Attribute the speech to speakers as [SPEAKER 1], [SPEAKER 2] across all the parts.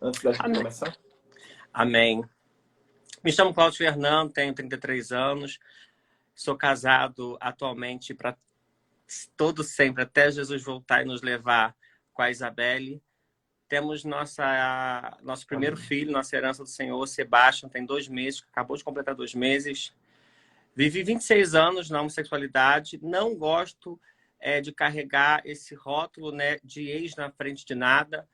[SPEAKER 1] antes da gente
[SPEAKER 2] Amém.
[SPEAKER 1] começar?
[SPEAKER 2] Amém. Me chamo Cláudio Fernando, tenho 33 anos, sou casado atualmente para todo sempre, até Jesus voltar e nos levar com a Isabelle. Temos nosso primeiro
[SPEAKER 1] Amém.
[SPEAKER 2] filho, nossa herança do Senhor, Sebastião, tem 2 meses, acabou de completar 2 meses. Vivi 26 anos na homossexualidade, não gosto de carregar esse rótulo, né, de ex na frente de nada.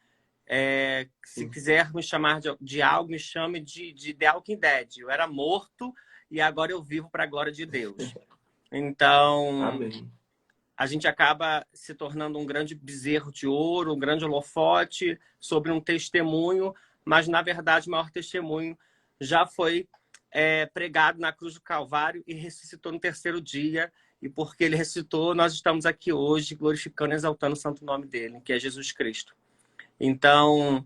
[SPEAKER 2] Se quiser me chamar de algo, me chame de The Walking Dead. Eu era morto e agora eu vivo para a glória de Deus. Então,
[SPEAKER 1] Amém.
[SPEAKER 2] a gente acaba se tornando um grande bezerro de ouro, um grande holofote sobre um testemunho, mas, na verdade, o maior testemunho já foi pregado na cruz do Calvário e ressuscitou no 3º dia. E porque ele ressuscitou, nós estamos aqui hoje glorificando e exaltando o santo nome dele, que é Jesus Cristo. Então,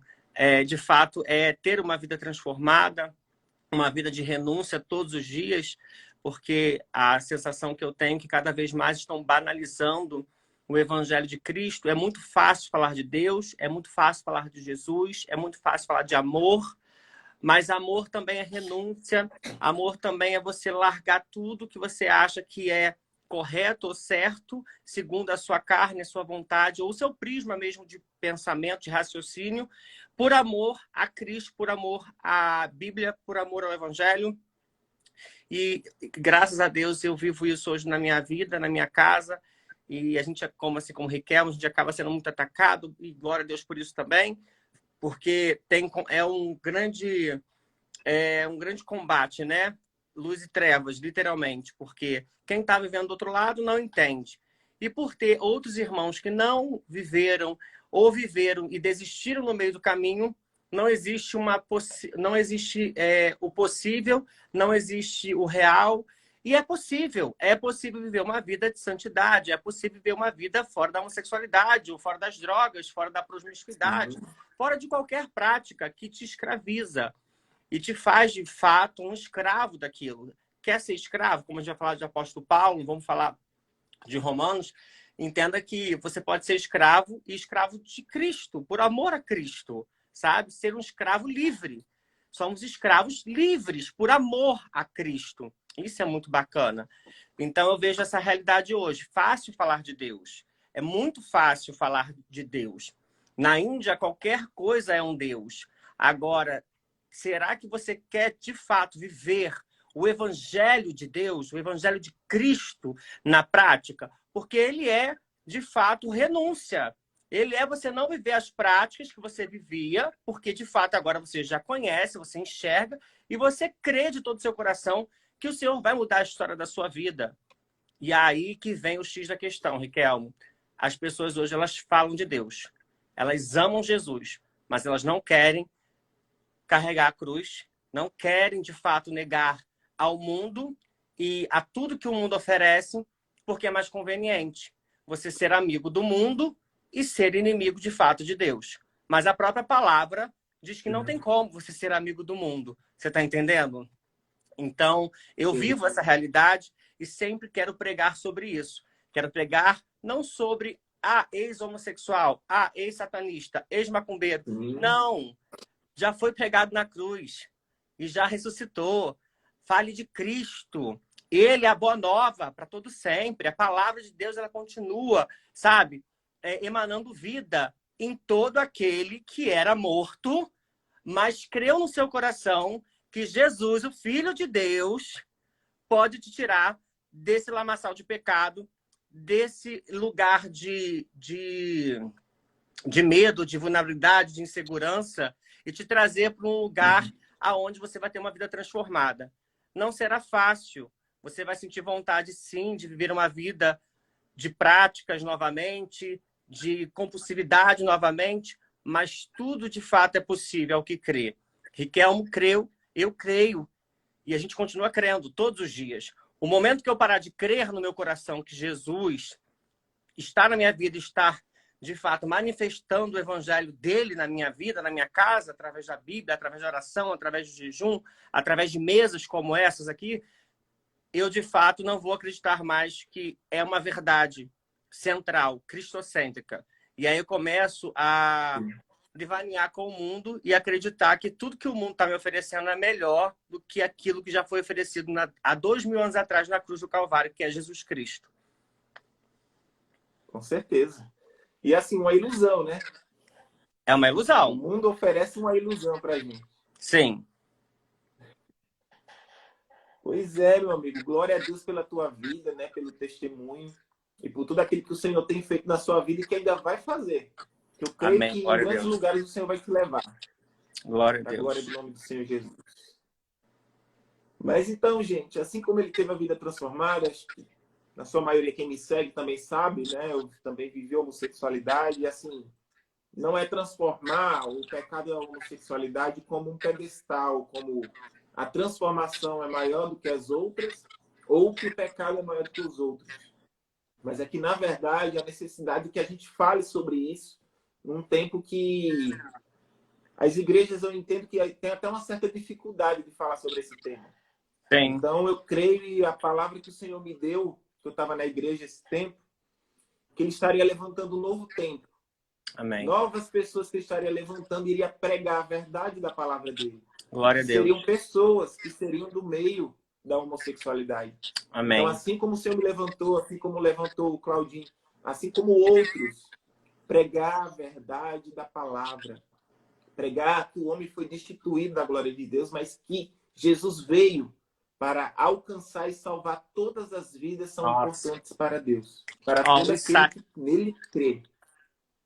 [SPEAKER 2] de fato, é ter uma vida transformada, uma vida de renúncia todos os dias, porque a sensação que eu tenho é que cada vez mais estão banalizando o Evangelho de Cristo. É muito fácil falar de Deus, é muito fácil falar de Jesus, é muito fácil falar de amor, mas amor também é renúncia, amor também é você largar tudo que você acha que é correto ou certo, segundo a sua carne, a sua vontade, ou o seu prisma mesmo de pensamento, de raciocínio, por amor a Cristo, por amor à Bíblia, por amor ao Evangelho. E graças a Deus eu vivo isso hoje na minha vida, na minha casa, e a gente, como Riquelme, a gente acaba sendo muito atacado, e glória a Deus por isso também, porque é um grande combate, né? Luz e trevas, literalmente, porque quem está vivendo do outro lado não entende. E por ter outros irmãos que não viveram ou viveram e desistiram no meio do caminho, não existe o possível, não existe o real. E é possível viver uma vida de santidade, é possível viver uma vida fora da homossexualidade, ou fora das drogas, fora da promiscuidade, fora de qualquer prática que te escraviza e te faz, de fato, um escravo daquilo. Quer ser escravo? Como a gente vai falar de apóstolo Paulo, vamos falar de Romanos, entenda que você pode ser escravo e escravo de Cristo, por amor a Cristo, sabe? Ser um escravo livre. Somos escravos livres, por amor a Cristo. Isso é muito bacana. Então, eu vejo essa realidade hoje. Fácil falar de Deus. É muito fácil falar de Deus. Na Índia, qualquer coisa é um Deus. Agora, será que você quer, de fato, viver o Evangelho de Deus, o Evangelho de Cristo na prática? Porque ele é, de fato, renúncia. Ele é você não viver as práticas que você vivia, porque, de fato, agora você já conhece, você enxerga, e você crê de todo o seu coração que o Senhor vai mudar a história da sua vida. E aí que vem o X da questão, Riquelme. As pessoas hoje, elas falam de Deus. Elas amam Jesus, mas elas não querem carregar a cruz, não querem, de fato, negar ao mundo e a tudo que o mundo oferece, porque é mais conveniente você ser amigo do mundo e ser inimigo, de fato, de Deus. Mas a própria palavra diz que não tem como você ser amigo do mundo. Você está entendendo? Então, eu vivo essa realidade e sempre quero pregar sobre isso. Quero pregar não sobre ex-homossexual, ex-satanista, ex-macumbeiro. Não! Já foi pregado na cruz e já ressuscitou. Fale de Cristo. Ele é a boa nova para todo sempre. A palavra de Deus, ela continua, sabe? Emanando vida em todo aquele que era morto, mas creu no seu coração que Jesus, o Filho de Deus, pode te tirar desse lamaçal de pecado, desse lugar de medo, de vulnerabilidade, de insegurança, e te trazer para um lugar aonde você vai ter uma vida transformada. Não será fácil. Você vai sentir vontade, sim, de viver uma vida de práticas novamente, de compulsividade novamente, mas tudo, de fato, é possível ao que crê. Riquelme creu, eu creio, e a gente continua crendo todos os dias. O momento que eu parar de crer no meu coração que Jesus está na minha vida, está de fato, manifestando o evangelho dele na minha vida, na minha casa, através da Bíblia, através da oração, através do jejum, através de mesas como essas aqui, eu, de fato, não vou acreditar mais que é uma verdade central, cristocêntrica. E aí eu começo a devanear com o mundo e acreditar que tudo que o mundo está me oferecendo é melhor do que aquilo que já foi oferecido há 2000 anos atrás na cruz do Calvário, que é Jesus Cristo.
[SPEAKER 1] Com certeza. E assim, uma ilusão, né?
[SPEAKER 2] É uma
[SPEAKER 1] O
[SPEAKER 2] ilusão.
[SPEAKER 1] mundo oferece uma ilusão pra gente.
[SPEAKER 2] Sim.
[SPEAKER 1] Pois é, meu amigo. Glória a Deus pela tua vida, né? Pelo testemunho e por tudo aquilo que o Senhor tem feito na sua vida e que ainda vai fazer. Eu creio
[SPEAKER 2] Amém.
[SPEAKER 1] que em
[SPEAKER 2] Glória a
[SPEAKER 1] grandes
[SPEAKER 2] Deus.
[SPEAKER 1] lugares o Senhor vai te levar.
[SPEAKER 2] Glória a
[SPEAKER 1] Para a glória
[SPEAKER 2] Deus.
[SPEAKER 1] do nome do Senhor Jesus. Mas então, gente, assim como ele teve a vida transformada, acho que na sua maioria quem me segue também sabe, né? Eu também vivi homossexualidade e assim, não é transformar o pecado da homossexualidade como um pedestal, como a transformação é maior do que as outras, ou que o pecado é maior do que os outros. Mas é que, na verdade, a necessidade que a gente fale sobre isso num tempo que as igrejas, eu entendo que tem até uma certa dificuldade de falar sobre esse tema.
[SPEAKER 2] Sim.
[SPEAKER 1] Então, eu creio e a palavra que o Senhor me deu, que eu estava na igreja esse tempo, que ele estaria levantando um novo tempo.
[SPEAKER 2] Amém.
[SPEAKER 1] Novas pessoas que ele estaria levantando iria pregar a verdade da palavra dele.
[SPEAKER 2] Glória a Deus.
[SPEAKER 1] Seriam pessoas que seriam do meio da homossexualidade.
[SPEAKER 2] Amém.
[SPEAKER 1] Então, assim como o Senhor me levantou, assim como levantou o Claudinho, assim como outros, pregar a verdade da palavra. Pregar que o homem foi destituído da glória de Deus, mas que Jesus veio para alcançar e salvar todas as vidas são importantes para Deus. Para todo aquele que nele crê.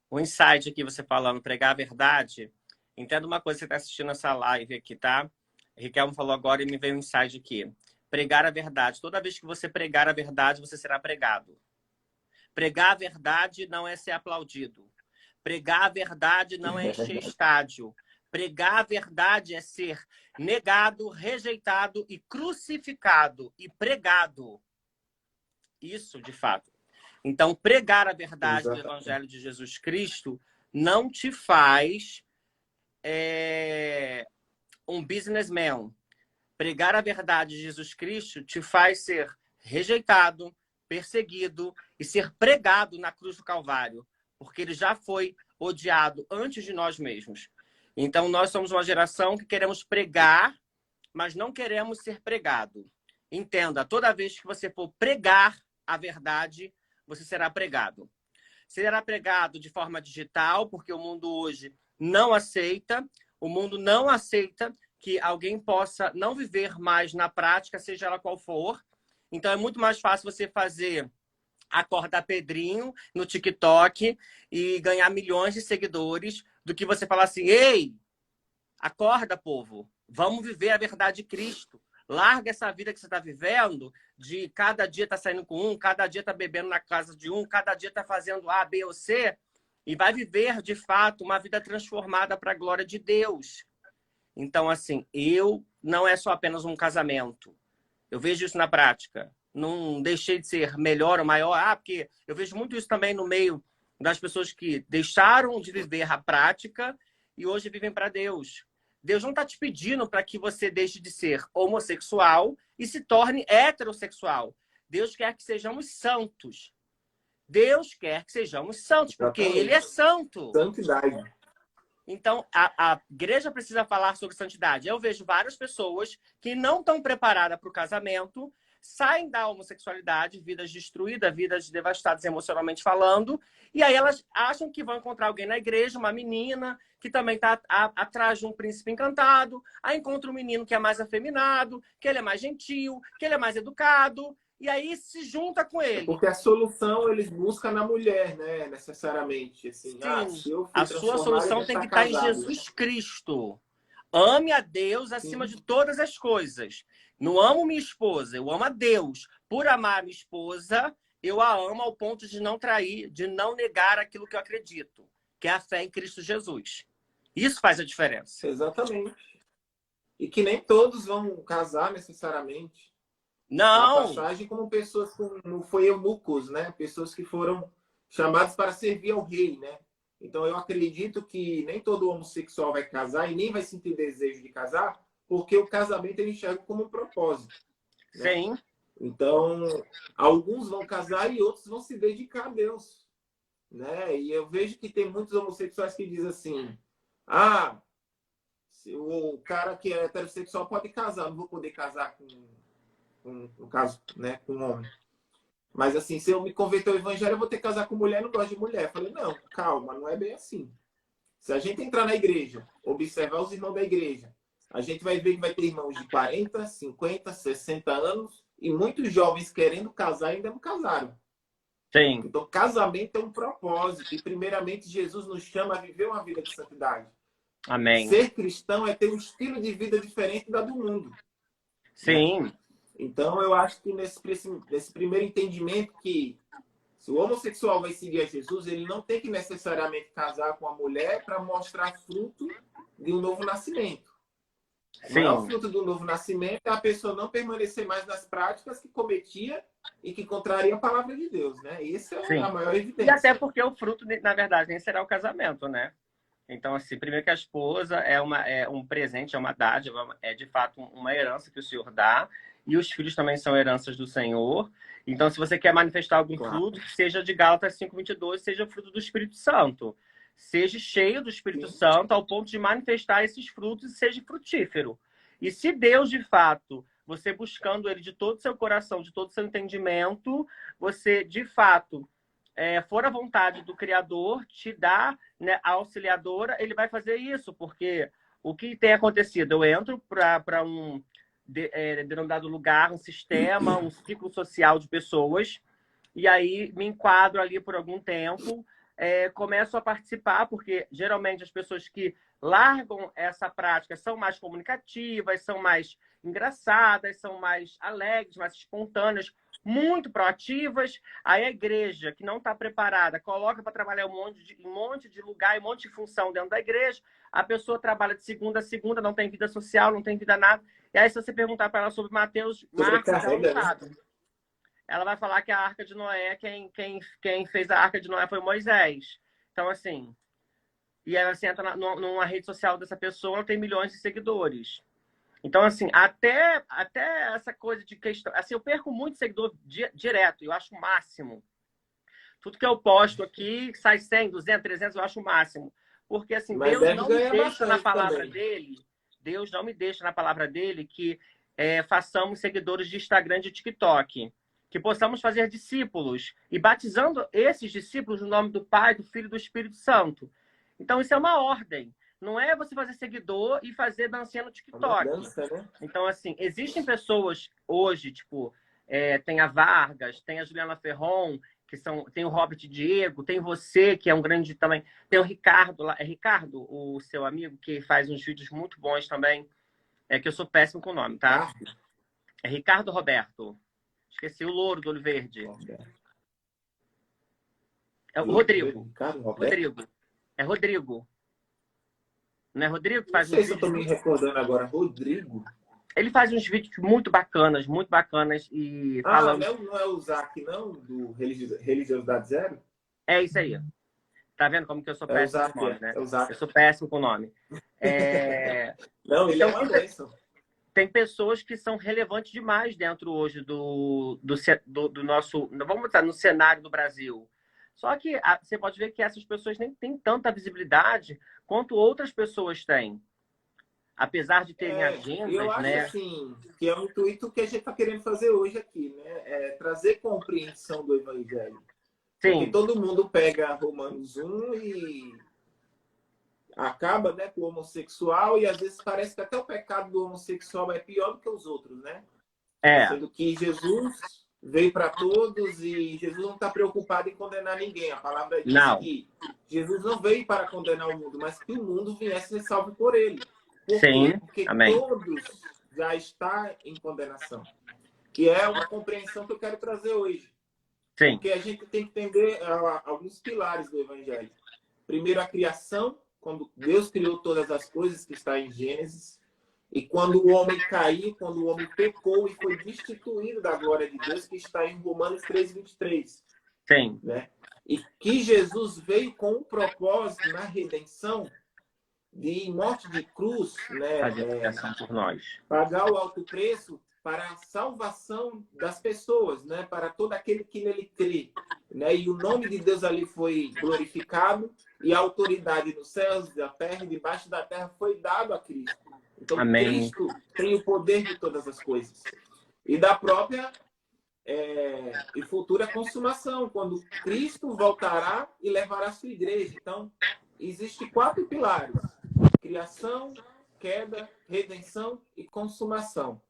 [SPEAKER 2] O insight aqui, você falando, pregar a verdade. Entenda uma coisa, você está assistindo essa live aqui, tá? Riquelme falou agora e me veio um insight aqui. Pregar a verdade. Toda vez que você pregar a verdade, você será pregado. Pregar a verdade não é ser aplaudido. Pregar a verdade não é encher estádio. Pregar a verdade é ser negado, rejeitado e crucificado e pregado. Isso, de fato. Então, pregar a verdade do Evangelho de Jesus Cristo não te faz um businessman. Pregar a verdade de Jesus Cristo te faz ser rejeitado, perseguido e ser pregado na cruz do Calvário, porque ele já foi odiado antes de nós mesmos. Então, nós somos uma geração que queremos pregar, mas não queremos ser pregado. Entenda, toda vez que você for pregar a verdade, você será pregado. Será pregado de forma digital, porque o mundo hoje não aceita. O mundo não aceita que alguém possa não viver mais na prática, seja ela qual for. Então, é muito mais fácil você fazer acordar Pedrinho no TikTok e ganhar milhões de seguidores do que você falar assim, ei, acorda, povo, vamos viver a verdade de Cristo. Larga essa vida que você está vivendo, de cada dia tá saindo com um, cada dia tá bebendo na casa de um, cada dia tá fazendo A, B ou C, e vai viver, de fato, uma vida transformada para a glória de Deus. Então, assim, não é só apenas um casamento. Eu vejo isso na prática. Não deixei de ser melhor ou maior. Porque eu vejo muito isso também no meio das pessoas que deixaram de viver a prática e hoje vivem para Deus. Deus não está te pedindo para que você deixe de ser homossexual e se torne heterossexual. Deus quer que sejamos santos. Deus quer que sejamos santos, porque Ele é santo.
[SPEAKER 1] Santidade.
[SPEAKER 2] Então, a igreja precisa falar sobre santidade. Eu vejo várias pessoas que não estão preparadas para o casamento, saem da homossexualidade, vidas destruídas, vidas devastadas emocionalmente falando, e aí elas acham que vão encontrar alguém na igreja, uma menina que também está atrás de um príncipe encantado, aí encontra um menino que é mais afeminado, que ele é mais gentil, que ele é mais educado, e aí se junta com ele.
[SPEAKER 1] Porque a solução eles buscam na mulher, né? Necessariamente. Assim,
[SPEAKER 2] Sim,
[SPEAKER 1] se eu
[SPEAKER 2] a sua solução tem que estar em Jesus Cristo. Ame a Deus acima de todas as coisas. Não amo minha esposa, eu amo a Deus. Por amar minha esposa, eu a amo ao ponto de não trair, de não negar aquilo que eu acredito, que é a fé em Cristo Jesus. Isso faz a diferença.
[SPEAKER 1] Exatamente. E que nem todos vão casar necessariamente.
[SPEAKER 2] Não.
[SPEAKER 1] A passagem como pessoas que não foi eunucos, né? Pessoas que foram chamadas para servir ao rei, né? Então eu acredito que nem todo homossexual vai casar e nem vai sentir desejo de casar, porque o casamento ele enxerga como um propósito. Né?
[SPEAKER 2] Sim.
[SPEAKER 1] Então, alguns vão casar e outros vão se dedicar a Deus. Né? E eu vejo que tem muitos homossexuais que dizem assim, Ah, o cara que é heterossexual pode casar, não vou poder casar no caso, né, com um homem. Mas assim, se eu me converter ao evangelho, eu vou ter que casar com mulher, não gosto de mulher. Eu falei, não, calma, não é bem assim. Se a gente entrar na igreja, observar os irmãos da igreja, a gente vai ver que vai ter irmãos de 40, 50, 60 anos e muitos jovens querendo casar e ainda não casaram.
[SPEAKER 2] Sim.
[SPEAKER 1] Então, casamento é um propósito. E, primeiramente, Jesus nos chama a viver uma vida de santidade.
[SPEAKER 2] Amém.
[SPEAKER 1] Ser cristão é ter um estilo de vida diferente da do mundo.
[SPEAKER 2] Sim.
[SPEAKER 1] Né? Então, eu acho que nesse primeiro entendimento que se o homossexual vai seguir a Jesus, ele não tem que necessariamente casar com a mulher para mostrar fruto de um novo nascimento. O maior fruto do novo nascimento é a pessoa não permanecer mais nas práticas que cometia e que contraria a palavra de Deus, né? Essa é a maior evidência.
[SPEAKER 2] E até porque o fruto, na verdade, nem será o casamento, né? Então, assim, primeiro que a esposa é um presente, é uma dádiva, é de fato uma herança que o Senhor dá, e os filhos também são heranças do Senhor. Então, se você quer manifestar algum fruto, seja de Gálatas 5:22, seja fruto do Espírito Santo. Seja cheio do Espírito Santo ao ponto de manifestar esses frutos e seja frutífero. E se Deus, de fato, você buscando Ele de todo o seu coração, de todo o seu entendimento, você, de fato, for a vontade do Criador, te dá, né, a auxiliadora, Ele vai fazer isso, porque o que tem acontecido? Eu entro para um denominado lugar, um sistema, um ciclo social de pessoas, e aí me enquadro ali por algum tempo, começo a participar, porque geralmente as pessoas que largam essa prática são mais comunicativas, são mais engraçadas, são mais alegres, mais espontâneas, muito proativas. Aí a igreja, que não está preparada, coloca para trabalhar um monte de lugar, um monte de função dentro da igreja. A pessoa trabalha de segunda a segunda, não tem vida social, não tem vida nada. E aí, se você perguntar para ela sobre Marcos, ela não sabe. Ela vai falar que a Arca de Noé, quem fez a Arca de Noé foi Moisés. Então, assim... E ela se entra numa rede social dessa pessoa, ela tem milhões de seguidores. Então, assim, até essa coisa de questão... Assim, eu perco muito seguidor direto, eu acho o máximo. Tudo que eu posto aqui, sai 100, 200, 300, eu acho o máximo. Porque, assim,
[SPEAKER 1] Mas
[SPEAKER 2] Deus não me deixa na palavra
[SPEAKER 1] também.
[SPEAKER 2] dele, Deus não me deixa na palavra dele que façamos seguidores de Instagram e de TikTok. Que possamos fazer discípulos. E batizando esses discípulos no nome do Pai, do Filho e do Espírito Santo. Então, isso é uma ordem. Não é você fazer seguidor e fazer dancinha no TikTok.
[SPEAKER 1] Dança, né?
[SPEAKER 2] Então, assim, existem pessoas hoje, tipo, tem a Vargas, tem a Juliana Ferron, tem o Robert Diego, tem você, que é um grande também. Tem o Ricardo, lá, é Ricardo, o seu amigo, que faz uns vídeos muito bons também. Que eu sou péssimo com o nome, tá? É Ricardo Roberto. Esqueci o louro do olho verde. É o Rodrigo. Rodrigo. É Rodrigo. Não é Rodrigo que faz uns vídeos?
[SPEAKER 1] Não sei se eu tô me recordando agora. Rodrigo?
[SPEAKER 2] Ele faz uns vídeos muito bacanas e falando...
[SPEAKER 1] Não é o Zac, não? Do Religiosidade Zero?
[SPEAKER 2] É isso aí. Tá vendo como que eu sou péssimo com o nome, né? Eu sou péssimo com o nome.
[SPEAKER 1] Não, ele é uma bênção.
[SPEAKER 2] Tem pessoas que são relevantes demais dentro hoje do nosso... Vamos botar no cenário do Brasil. Só que você pode ver que essas pessoas nem têm tanta visibilidade quanto outras pessoas têm. Apesar de terem agendas,
[SPEAKER 1] eu acho,
[SPEAKER 2] né?
[SPEAKER 1] Assim, que é o intuito que a gente está querendo fazer hoje aqui, né? Trazer compreensão do Evangelho.
[SPEAKER 2] Sim.
[SPEAKER 1] Porque todo mundo pega Romanos 1 e acaba, né, com o homossexual, e às vezes parece que até o pecado do homossexual é pior do que os outros, né? Sendo que Jesus veio para todos e Jesus não está preocupado em condenar ninguém. A palavra diz que Jesus não veio para condenar o mundo, mas que o mundo viesse ser salvo por ele. Por quê? Porque
[SPEAKER 2] Amém.
[SPEAKER 1] todos já estão em condenação. Que é uma compreensão que eu quero trazer hoje.
[SPEAKER 2] Sim.
[SPEAKER 1] Porque a gente tem que entender alguns pilares do Evangelho. Primeiro, a criação, quando Deus criou todas as coisas, que está em Gênesis. E quando o homem caiu, quando o homem pecou e foi destituído da glória de Deus, que está em Romanos 3:23.
[SPEAKER 2] Sim.
[SPEAKER 1] Né? E que Jesus veio com um propósito na redenção de morte de cruz, né?
[SPEAKER 2] Por nós.
[SPEAKER 1] Pagar o alto preço para a salvação das pessoas, né? Para todo aquele que nele crê. né? E o nome de Deus ali foi glorificado e a autoridade nos céus, da terra e debaixo da terra foi dado a Cristo. Então,
[SPEAKER 2] Amém.
[SPEAKER 1] Cristo tem o poder de todas as coisas. E da própria e futura consumação, quando Cristo voltará e levará a sua igreja. Então, existem 4 pilares: criação, queda, redenção e consumação.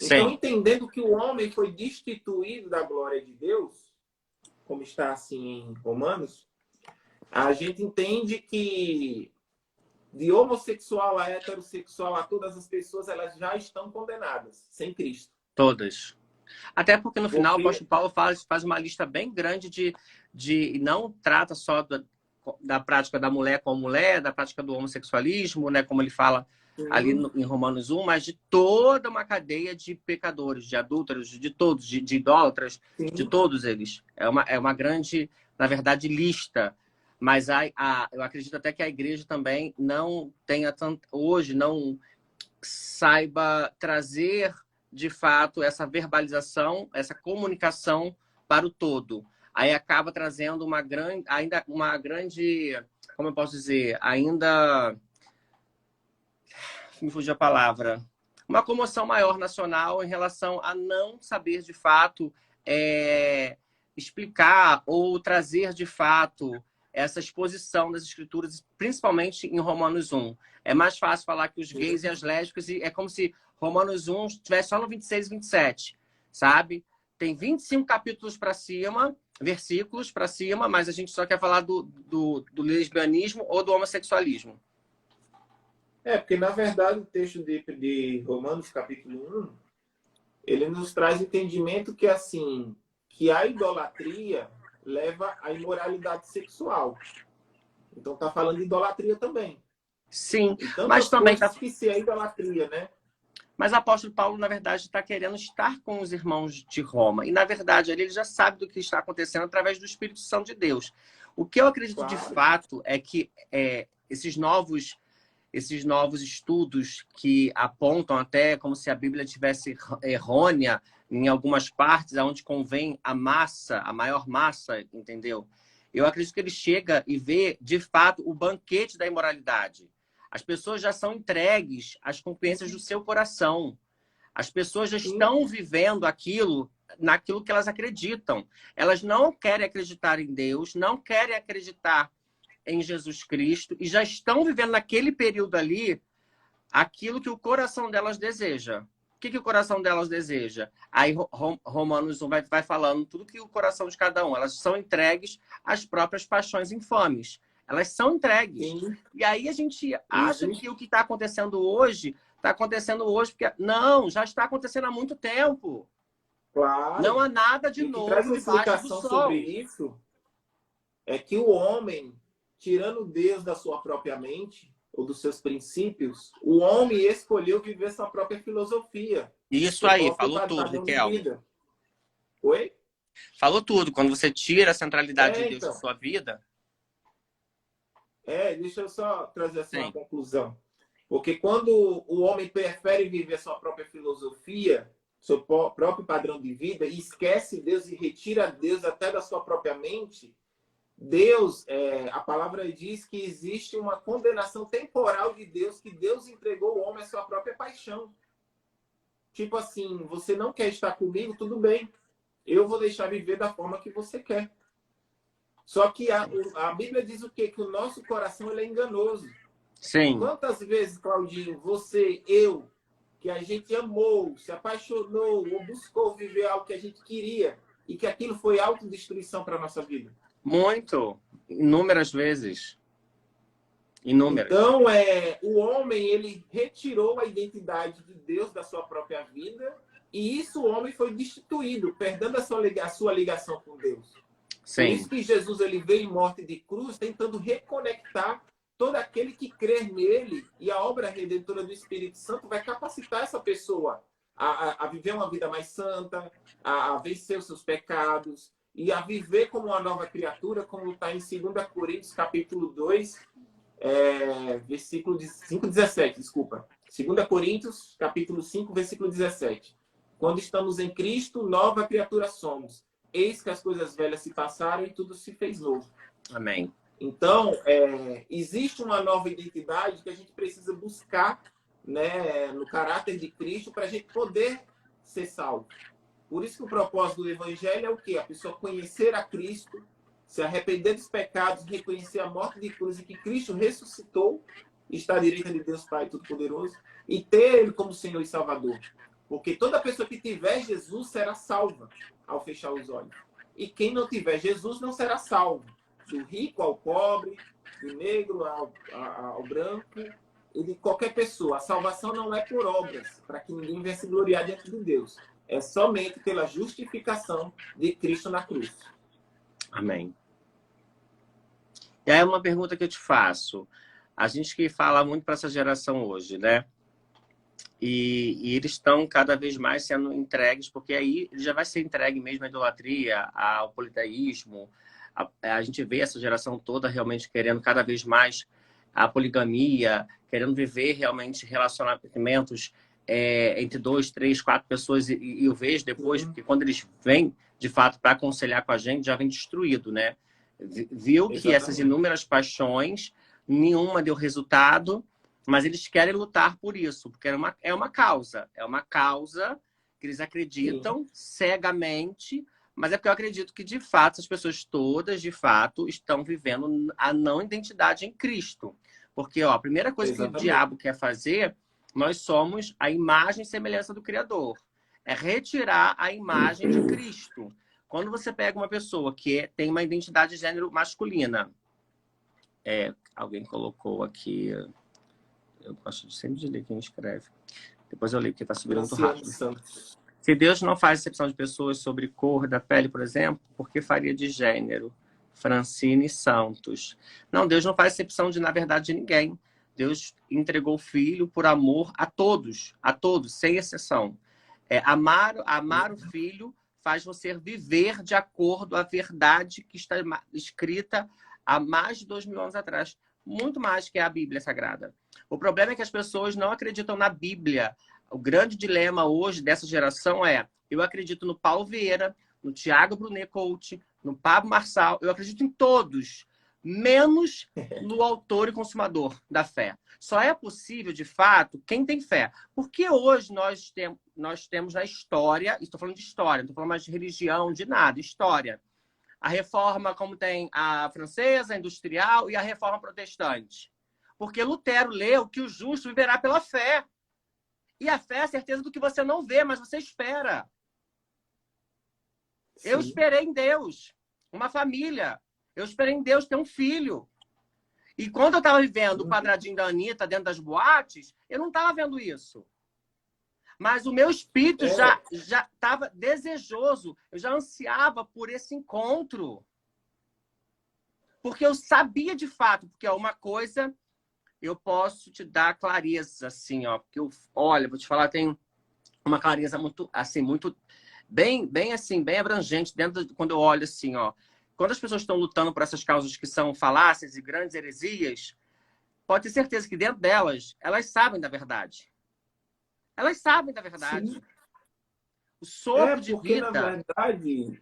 [SPEAKER 1] Então,
[SPEAKER 2] Sim.
[SPEAKER 1] entendendo que o homem foi destituído da glória de Deus, como está assim em Romanos, a gente entende que de homossexual a heterossexual, a todas as pessoas, elas já estão condenadas, sem Cristo.
[SPEAKER 2] Todas. Até porque no final o
[SPEAKER 1] Porque...
[SPEAKER 2] apóstolo Paulo faz uma lista bem grande de não trata só da prática da mulher com a mulher, da prática do homossexualismo, né, como ele fala ali em Romanos 1, mas de toda uma cadeia de pecadores, de adúlteros, de todos, de idólatras,
[SPEAKER 1] Sim.
[SPEAKER 2] de todos eles. É uma grande, na verdade, lista. Mas eu acredito até que a igreja também não tenha tanto, hoje não saiba trazer de fato essa verbalização, essa comunicação para o todo. Aí acaba trazendo ainda uma grande, como eu posso dizer, ainda me fugiu a palavra, uma comoção maior nacional em relação a não saber de fato explicar ou trazer de fato essa exposição das escrituras, principalmente em Romanos 1. É mais fácil falar que os gays e as lésbicas, é como se Romanos 1 estivesse só no 26 e 27, sabe? Tem 25 capítulos para cima, versículos para cima, mas a gente só quer falar do lesbianismo ou do homossexualismo.
[SPEAKER 1] Porque na verdade o texto de Romanos capítulo 1, ele nos traz entendimento que assim, que a idolatria leva à imoralidade sexual. Então está falando de idolatria também.
[SPEAKER 2] Sim,
[SPEAKER 1] Então,
[SPEAKER 2] mas também
[SPEAKER 1] está que se é idolatria, né?
[SPEAKER 2] Mas o apóstolo Paulo, na verdade, está querendo estar com os irmãos de Roma. E, na verdade, ele já sabe do que está acontecendo através do Espírito Santo de Deus. O que eu acredito de fato é que esses novos estudos que apontam até como se a Bíblia tivesse errônea em algumas partes, onde convém a maior massa, entendeu? Eu acredito que ele chega e vê, de fato, o banquete da imoralidade. As pessoas já são entregues às concupiscências do seu coração. As pessoas já estão vivendo naquilo que elas acreditam. Elas não querem acreditar em Deus, não querem acreditar em Jesus Cristo e já estão vivendo naquele período ali aquilo que o coração delas deseja. O que o coração delas deseja? Aí Romanos 1 vai falando tudo que o coração de cada um. Elas são entregues às próprias paixões infames. Elas são entregues.
[SPEAKER 1] Sim.
[SPEAKER 2] E aí a gente acha que o que está acontecendo hoje porque... Não, já está acontecendo há muito tempo.
[SPEAKER 1] Claro.
[SPEAKER 2] Não há nada de novo
[SPEAKER 1] traz uma
[SPEAKER 2] debaixo do
[SPEAKER 1] explicação
[SPEAKER 2] sol.
[SPEAKER 1] sobre isso é que o homem, tirando Deus da sua própria mente ou dos seus princípios, o homem escolheu viver sua própria filosofia.
[SPEAKER 2] Isso aí, falou tudo, Riquelme.
[SPEAKER 1] Oi?
[SPEAKER 2] Falou tudo. Quando você tira a centralidade de Deus da sua vida...
[SPEAKER 1] deixa eu só trazer assim uma conclusão. Porque quando o homem prefere viver sua própria filosofia, seu próprio padrão de vida, e esquece Deus e retira Deus até da sua própria mente, Deus, a palavra diz que existe uma condenação temporal de Deus, que Deus entregou o homem à sua própria paixão. Tipo assim, você não quer estar comigo, tudo bem. Eu vou deixar viver da forma que você quer. Só que a Bíblia diz o quê? Que o nosso coração ele é enganoso.
[SPEAKER 2] Sim.
[SPEAKER 1] Quantas vezes, Claudinho, você, eu, que a gente amou, se apaixonou ou buscou viver algo que a gente queria e que aquilo foi autodestruição para a nossa vida?
[SPEAKER 2] Muito. Inúmeras vezes. Inúmeras.
[SPEAKER 1] Então, o homem, ele retirou a identidade de Deus da sua própria vida e isso o homem foi destituído, perdendo a sua ligação com Deus.
[SPEAKER 2] Sim.
[SPEAKER 1] Por isso que Jesus ele veio em morte de cruz, tentando reconectar todo aquele que crer nele, e a obra redentora do Espírito Santo vai capacitar essa pessoa a viver uma vida mais santa, a vencer os seus pecados e a viver como uma nova criatura, como está em 2 Coríntios, capítulo 2, versículo 5:17, desculpa. 2 Coríntios, capítulo 5, versículo 17. Quando estamos em Cristo, nova criatura somos. eis que as coisas velhas se passaram e tudo se fez novo.
[SPEAKER 2] Amém.
[SPEAKER 1] Então, existe uma nova identidade que a gente precisa buscar, né, no caráter de Cristo para a gente poder ser salvo. Por isso que o propósito do Evangelho é o quê? A pessoa conhecer a Cristo, se arrepender dos pecados, reconhecer a morte de cruz e que Cristo ressuscitou, está à direita de Deus Pai Todo-Poderoso, e ter Ele como Senhor e Salvador. Porque toda pessoa que tiver Jesus será salva ao fechar os olhos. E quem não tiver Jesus não será salvo. Do rico ao pobre, do negro ao branco, e de qualquer pessoa. A salvação não é por obras, para que ninguém venha se gloriar diante de Deus. É somente pela justificação de Cristo na cruz.
[SPEAKER 2] Amém. E aí uma pergunta que eu te faço. A gente que fala muito para essa geração hoje, né? E eles estão cada vez mais sendo entregues, porque aí já vai ser entregue mesmo à idolatria, ao politeísmo. A gente vê essa geração toda realmente querendo cada vez mais a poligamia, querendo viver realmente relacionamentos entre 2, 3, 4 pessoas. E eu vejo depois, porque quando eles vêm, de fato, para aconselhar com a gente, já vem destruído, né? Viu que essas inúmeras paixões, nenhuma deu resultado, mas eles querem lutar por isso, porque é uma causa que eles acreditam cegamente, mas é porque eu acredito que, de fato, as pessoas todas, de fato, estão vivendo a não identidade em Cristo. Porque, ó, a primeira coisa que o diabo quer fazer, nós somos a imagem e semelhança do Criador. É retirar a imagem de Cristo. Quando você pega uma pessoa que tem uma identidade de gênero masculina, alguém colocou aqui, eu gosto sempre de ler quem escreve. Depois eu leio, porque está subindo muito rápido. Se Deus não faz exceção de pessoas sobre cor da pele, por exemplo, por que faria de gênero? Francine Santos. Não, Deus não faz exceção na verdade, de ninguém. Deus entregou o Filho por amor a todos, sem exceção. Amar o Filho faz você viver de acordo à verdade que está escrita há mais de 2000 anos atrás. Muito mais que a Bíblia Sagrada. O problema é que as pessoas não acreditam na Bíblia. O grande dilema hoje dessa geração é: eu acredito no Paulo Vieira, no Tiago Brunet Coach, no Pablo Marçal, eu acredito em todos, menos no autor e consumador da fé. Só é possível, de fato, quem tem fé. Porque hoje nós temos na história, estou falando de história, não estou falando mais de religião, de nada, história. A reforma, como tem a francesa, a industrial e a reforma protestante. Porque Lutero leu que o justo viverá pela fé. E a fé é a certeza do que você não vê, mas você espera. Sim. Eu esperei em Deus uma família. Eu esperei em Deus ter um filho. E quando eu estava vivendo o quadradinho da Anitta dentro das boates, eu não estava vendo isso. Mas o meu espírito já estava desejoso. Eu já ansiava por esse encontro. Porque eu sabia de fato. Porque uma coisa eu posso te dar clareza, assim, ó. Porque olha, vou te falar, tem uma clareza muito, assim, muito bem abrangente quando eu olho assim, ó. Quando as pessoas estão lutando por essas causas que são falácias e grandes heresias, pode ter certeza que dentro delas, elas sabem da verdade. Elas sabem da verdade. Sim. O sopro de vida...
[SPEAKER 1] na verdade,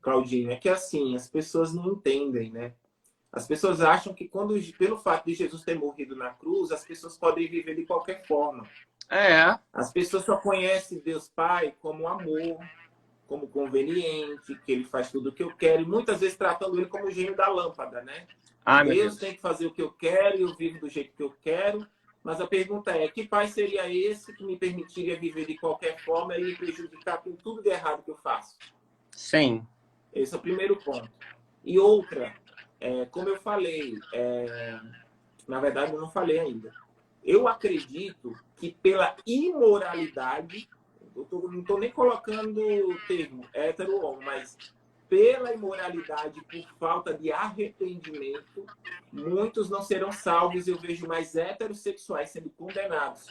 [SPEAKER 1] Claudinho, é que assim, as pessoas não entendem, né? As pessoas acham que pelo fato de Jesus ter morrido na cruz, as pessoas podem viver de qualquer forma. As pessoas só conhecem Deus Pai como amor, como conveniente, que ele faz tudo o que eu quero, e muitas vezes tratando ele como o gênio da lâmpada, né? Deus tem que fazer o que eu quero, eu vivo do jeito que eu quero. Mas a pergunta é: que pai seria esse que me permitiria viver de qualquer forma e me prejudicar com tudo de errado que eu faço?
[SPEAKER 2] Sim.
[SPEAKER 1] Esse é o primeiro ponto. E outra, como eu falei, na verdade eu não falei ainda. Eu acredito que pela imoralidade, não estou nem colocando o termo hétero ou homo, mas pela imoralidade, por falta de arrependimento, muitos não serão salvos. Eu vejo mais heterossexuais sendo condenados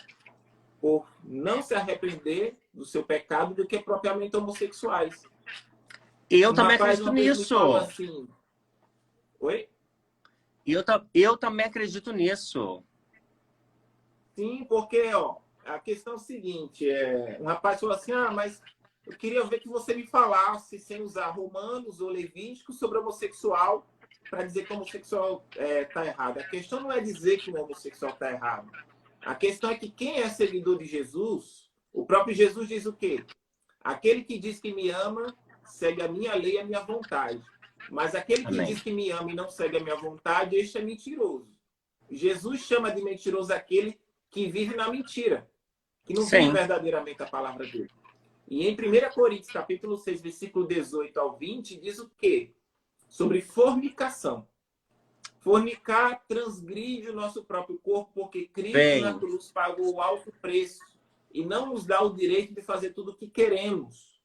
[SPEAKER 1] por não se arrepender do seu pecado do que propriamente homossexuais.
[SPEAKER 2] Eu também acredito nisso.
[SPEAKER 1] Assim, oi?
[SPEAKER 2] Eu também acredito nisso.
[SPEAKER 1] Sim, porque a questão é a seguinte, um rapaz falou assim, mas eu queria ver que você me falasse, sem usar Romanos ou Levíticos, sobre homossexual, para dizer que o homossexual está errado. A questão não é dizer que o homossexual está errado. A questão é que quem é seguidor de Jesus, o próprio Jesus diz o quê? Aquele que diz que me ama, segue a minha lei e a minha vontade. Mas aquele que diz que me ama e não segue a minha vontade, este é mentiroso. Jesus chama de mentiroso aquele que vive na mentira, que não vive verdadeiramente a palavra dele. E em 1 Coríntios, capítulo 6, versículo 18 ao 20, diz o quê? Sobre fornicação. Fornicar transgride o nosso próprio corpo, porque Cristo na cruz pagou o alto preço e não nos dá o direito de fazer tudo o que queremos.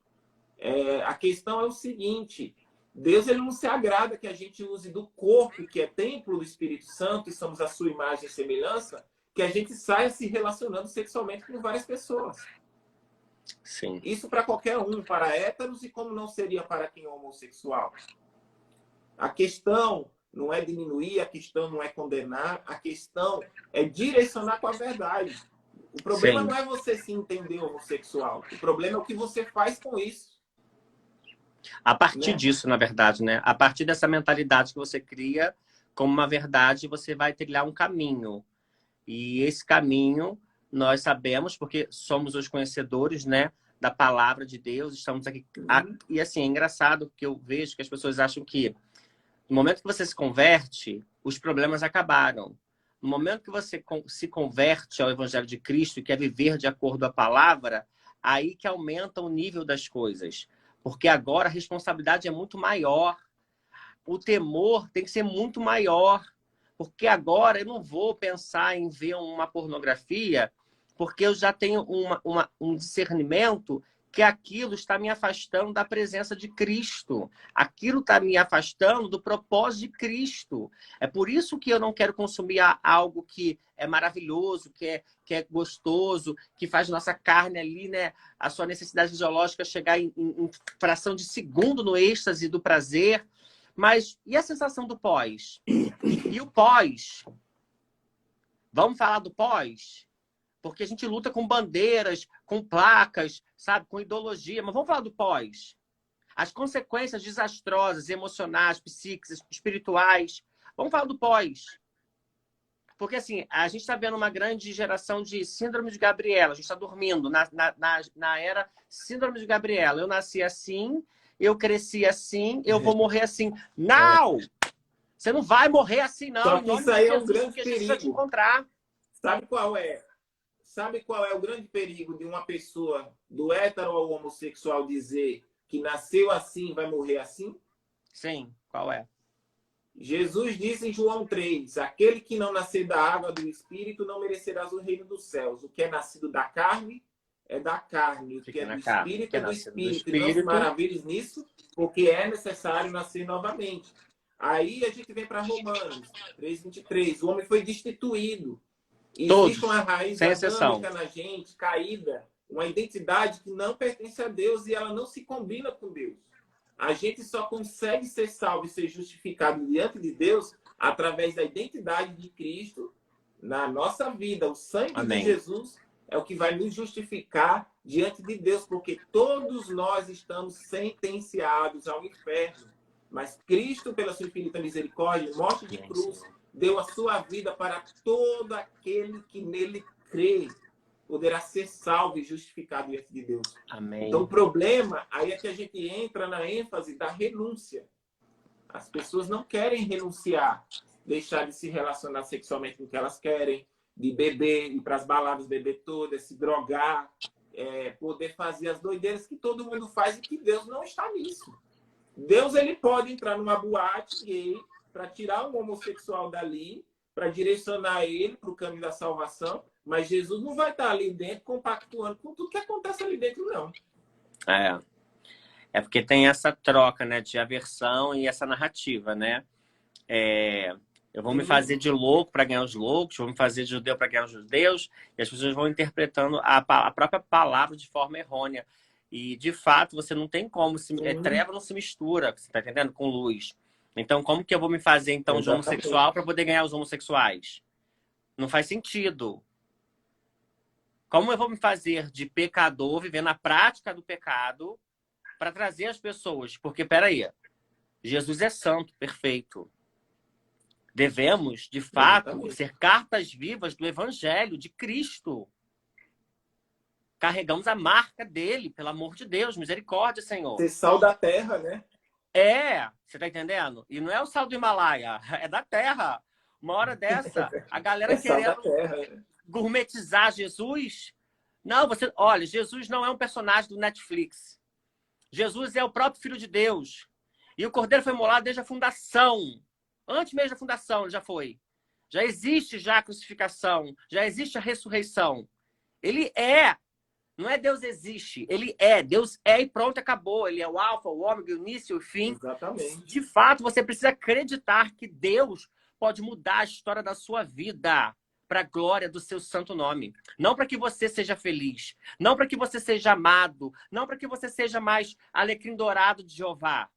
[SPEAKER 1] A questão é o seguinte: Deus ele não se agrada que a gente use do corpo, que é templo do Espírito Santo, e somos a sua imagem e semelhança, que a gente saia se relacionando sexualmente com várias pessoas.
[SPEAKER 2] Sim.
[SPEAKER 1] Isso para qualquer um, para héteros, e como não seria para quem é homossexual. A questão não é diminuir, a questão não é condenar, a questão é direcionar com a verdade. O problema não é você se entender homossexual, o problema é o que você faz com isso.
[SPEAKER 2] A partir disso, na verdade, né? A partir dessa mentalidade que você cria como uma verdade, você vai trilhar um caminho. E esse caminho, nós sabemos, porque somos os conhecedores, né, da palavra de Deus, estamos aqui. E assim, é engraçado que eu vejo que as pessoas acham que no momento que você se converte, os problemas acabaram. No momento que você se converte ao Evangelho de Cristo e quer viver de acordo com a palavra, aí que aumenta o nível das coisas. Porque agora a responsabilidade é muito maior. O temor tem que ser muito maior. Porque agora eu não vou pensar em ver uma pornografia, porque eu já tenho um discernimento que aquilo está me afastando da presença de Cristo. Aquilo está me afastando do propósito de Cristo. É por isso que eu não quero consumir algo que é maravilhoso, que é gostoso, que faz nossa carne ali, né, a sua necessidade fisiológica chegar em fração de segundo no êxtase do prazer. Mas e a sensação do pós? E o pós? Vamos falar do pós? Porque a gente luta com bandeiras, com placas, sabe, com ideologia. Mas vamos falar do pós. As consequências desastrosas, emocionais, psíquicas, espirituais. Vamos falar do pós. Porque, assim, a gente está vendo uma grande geração de síndrome de Gabriela. A gente está dormindo na era síndrome de Gabriela. Eu nasci assim, eu cresci assim, eu vou morrer assim. Não! Você não vai morrer assim, não.
[SPEAKER 1] Só que isso aí é um grande
[SPEAKER 2] perigo. Jesus vai te encontrar.
[SPEAKER 1] Sabe qual é? Sabe qual é o grande perigo de uma pessoa, do hétero ao homossexual, dizer que nasceu assim, vai morrer assim?
[SPEAKER 2] Sim, qual é?
[SPEAKER 1] Jesus disse em João 3, aquele que não nascer da água do Espírito não merecerá o reino dos céus. O que é nascido da carne é da carne, o que é do Espírito é do Espírito. E não se maravilhes nisso, porque é necessário nascer novamente. Aí a gente vem para Romanos 3:23. O homem foi destituído. Existe uma raiz adâmica na gente, caída, uma identidade que não pertence a Deus e ela não se combina com Deus. A gente só consegue ser salvo e ser justificado diante de Deus através da identidade de Cristo na nossa vida. O sangue de Jesus é o que vai nos justificar diante de Deus, porque todos nós estamos sentenciados ao inferno. Mas Cristo, pela sua infinita misericórdia, morte de cruz, deu a sua vida para todo aquele que nele crê, poderá ser salvo e justificado diante de Deus.
[SPEAKER 2] Amém.
[SPEAKER 1] Então, o problema aí é que a gente entra na ênfase da renúncia. As pessoas não querem renunciar, deixar de se relacionar sexualmente com o que elas querem, de beber, ir para as baladas, beber todas, se drogar, poder fazer as doideiras que todo mundo faz e que Deus não está nisso. Deus ele pode entrar numa boate gay para tirar um homossexual dali, para direcionar ele para o caminho da salvação, mas Jesus não vai estar ali dentro compactuando com tudo que acontece ali dentro, não.
[SPEAKER 2] É porque tem essa troca, né, de aversão e essa narrativa, né? Eu vou me fazer de louco para ganhar os loucos, vou me fazer de judeu para ganhar os judeus, e as pessoas vão interpretando a própria palavra de forma errônea. E, de fato, você não tem como. Treva não se mistura, você está entendendo? Com luz. Então, como que eu vou me fazer, então, de homossexual para poder ganhar os homossexuais? Não faz sentido. Como eu vou me fazer de pecador, viver na prática do pecado, para trazer as pessoas? Porque, peraí, Jesus é santo, perfeito. Devemos, de fato,
[SPEAKER 1] Exatamente.
[SPEAKER 2] ser cartas vivas do Evangelho de Cristo. Carregamos a marca dele, pelo amor de Deus, misericórdia, Senhor.
[SPEAKER 1] Ser sal da terra, né?
[SPEAKER 2] Você tá entendendo? E não é o sal do Himalaia, é da terra. Uma hora dessa, a galera
[SPEAKER 1] É sal da
[SPEAKER 2] querendo
[SPEAKER 1] terra.
[SPEAKER 2] gourmetizar Jesus. Não, olha, Jesus não é um personagem do Netflix. Jesus é o próprio Filho de Deus. E o Cordeiro foi imolado desde a fundação. Antes mesmo da fundação, ele já foi. Já existe já a crucificação, já existe a ressurreição. Ele é. Não é Deus existe, ele é. Deus é e pronto, acabou. Ele é o alfa, o ômega, o início e o fim.
[SPEAKER 1] Exatamente.
[SPEAKER 2] De fato, você precisa acreditar que Deus pode mudar a história da sua vida para a glória do seu santo nome. Não para que você seja feliz, não para que você seja amado, não para que você seja mais alecrim dourado de Jeová.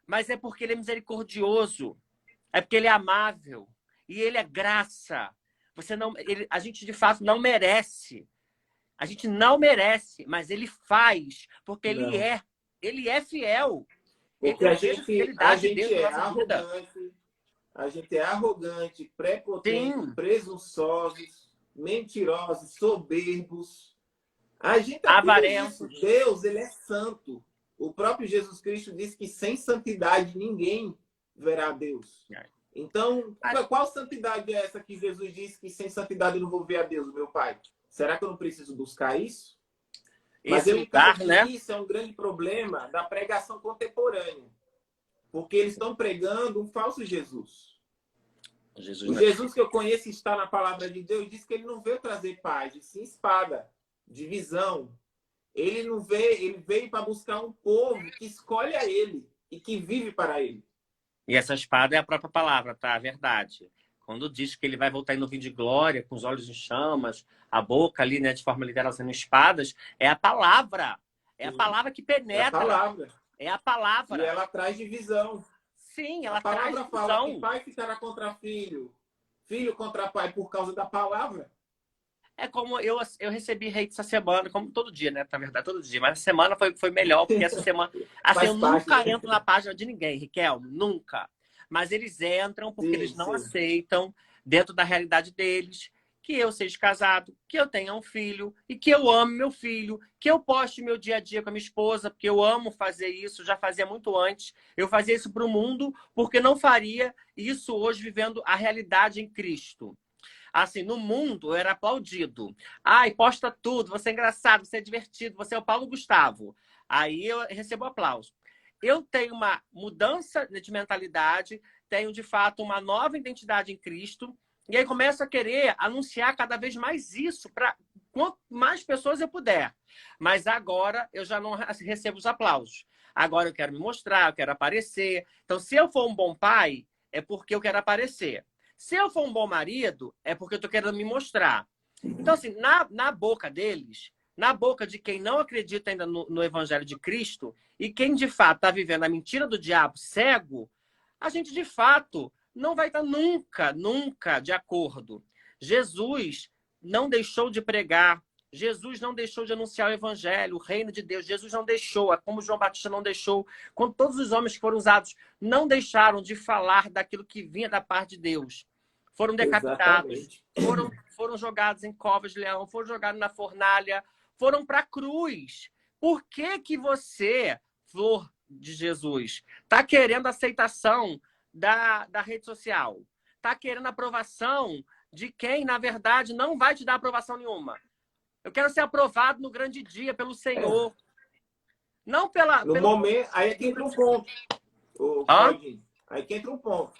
[SPEAKER 2] Mas é porque ele é misericordioso, é porque ele é amável e ele é graça. A gente de fato não merece. A gente não merece, mas ele faz, porque
[SPEAKER 1] Não.
[SPEAKER 2] ele é fiel.
[SPEAKER 1] Porque
[SPEAKER 2] Ele
[SPEAKER 1] a
[SPEAKER 2] deseja a
[SPEAKER 1] gente
[SPEAKER 2] fidelidade de Deus
[SPEAKER 1] é
[SPEAKER 2] na nossa vida.
[SPEAKER 1] arrogante, a gente é arrogante, prepotente,
[SPEAKER 2] Sim.
[SPEAKER 1] presunçosos, mentirosos, soberbos. A gente é tudo
[SPEAKER 2] Avarentos.
[SPEAKER 1] isso. Deus, ele é santo. O próprio Jesus Cristo disse que sem santidade ninguém verá a Deus. Então, qual santidade é essa que Jesus disse que sem santidade eu não vou ver a Deus, meu Pai? Será que eu não preciso buscar isso? Mas eu entendo que isso é um grande problema da pregação contemporânea. Porque eles estão pregando um falso Jesus. O Jesus que eu conheço está na palavra de Deus diz que ele não veio trazer paz, e sim espada, divisão. Ele não veio, ele veio para buscar um povo que escolhe a ele e que vive para ele.
[SPEAKER 2] E essa espada é a própria palavra, tá? A verdade. Quando diz que ele vai voltar em nuvem de glória, com os olhos em chamas, a boca ali, né, de forma literal, sendo espadas, é a palavra. É a palavra que penetra.
[SPEAKER 1] É a palavra.
[SPEAKER 2] É a palavra.
[SPEAKER 1] E ela traz divisão.
[SPEAKER 2] Sim, ela
[SPEAKER 1] traz divisão. A palavra fala que pai ficará contra filho, filho contra pai por causa da palavra.
[SPEAKER 2] É como eu recebi hate essa semana, como todo dia, né? Na verdade, todo dia. Mas essa semana foi melhor, porque essa semana... Assim, eu nunca entro na página de ninguém, Riquelme, nunca. Mas eles entram porque eles não aceitam, dentro da realidade deles, que eu seja casado, que eu tenha um filho, e que eu ame meu filho, que eu poste meu dia a dia com a minha esposa, porque eu amo fazer isso, já fazia muito antes. Eu fazia isso para o mundo, porque não faria isso hoje vivendo a realidade em Cristo. Assim, no mundo, eu era aplaudido. Ai, posta tudo, você é engraçado, você é divertido, você é o Paulo Gustavo. Aí eu recebo aplauso. Eu tenho uma mudança de mentalidade, tenho, de fato, uma nova identidade em Cristo, e aí começo a querer anunciar cada vez mais isso para quanto mais pessoas eu puder. Mas agora eu já não recebo os aplausos. Agora eu quero me mostrar, eu quero aparecer. Então, se eu for um bom pai, é porque eu quero aparecer. Se eu for um bom marido, é porque eu estou querendo me mostrar. Então, assim, na boca deles, na boca de quem não acredita ainda no Evangelho de Cristo e quem, de fato, está vivendo a mentira do diabo cego, a gente, de fato, não vai estar nunca, nunca de acordo. Jesus não deixou de pregar. Jesus não deixou de anunciar o Evangelho, o reino de Deus. Jesus não deixou, como João Batista não deixou, quando todos os homens que foram usados não deixaram de falar daquilo que vinha da parte de Deus. Foram decapitados, foram jogados em covas de leão, foram jogados na fornalha, foram para a cruz. Por que você, flor de Jesus, está querendo aceitação da rede social? Está querendo aprovação de quem, na verdade, não vai te dar aprovação nenhuma? Eu quero ser aprovado no grande dia pelo Senhor. Não
[SPEAKER 1] no momento, aí é que entra um ponto. Aí que entra um ponto.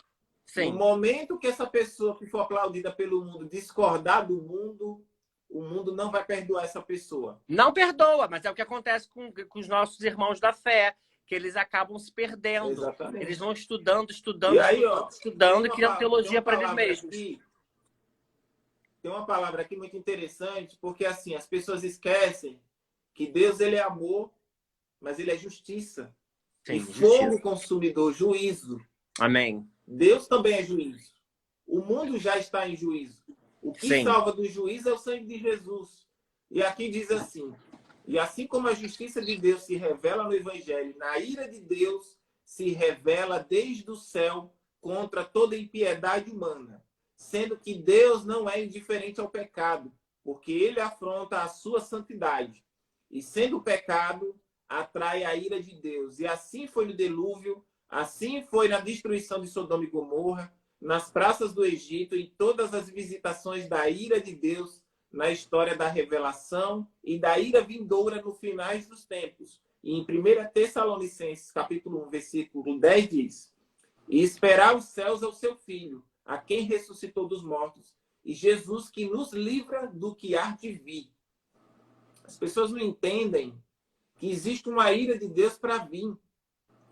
[SPEAKER 2] Sim.
[SPEAKER 1] No momento que essa pessoa que for aplaudida pelo mundo discordar do mundo, o mundo não vai perdoar essa pessoa.
[SPEAKER 2] Não perdoa, mas é o que acontece com os nossos irmãos da fé, que eles acabam se perdendo.
[SPEAKER 1] Exatamente.
[SPEAKER 2] Eles vão estudando e criando teologia para eles mesmos.
[SPEAKER 1] Tem uma palavra aqui muito interessante, porque assim, as pessoas esquecem que Deus, ele é amor, mas ele é justiça.
[SPEAKER 2] Sim,
[SPEAKER 1] e fogo consumidor, juízo.
[SPEAKER 2] Amém.
[SPEAKER 1] Deus também é juízo. O mundo já está em juízo. O que
[SPEAKER 2] Sim.
[SPEAKER 1] salva do juízo é o sangue de Jesus. E aqui diz assim: e assim como a justiça de Deus se revela no Evangelho, na ira de Deus se revela desde o céu contra toda impiedade humana, sendo que Deus não é indiferente ao pecado, porque ele afronta a sua santidade. E sendo o pecado, atrai a ira de Deus. E assim foi no dilúvio, assim foi na destruição de Sodoma e Gomorra, nas praças do Egito, em todas as visitações da ira de Deus, na história da revelação e da ira vindoura no finais dos tempos. E em 1 Tessalonicenses, capítulo 1, versículo 10, diz: e esperar os céus ao seu Filho, a quem ressuscitou dos mortos, e Jesus que nos livra do que há de vir. As pessoas não entendem que existe uma ira de Deus para vir.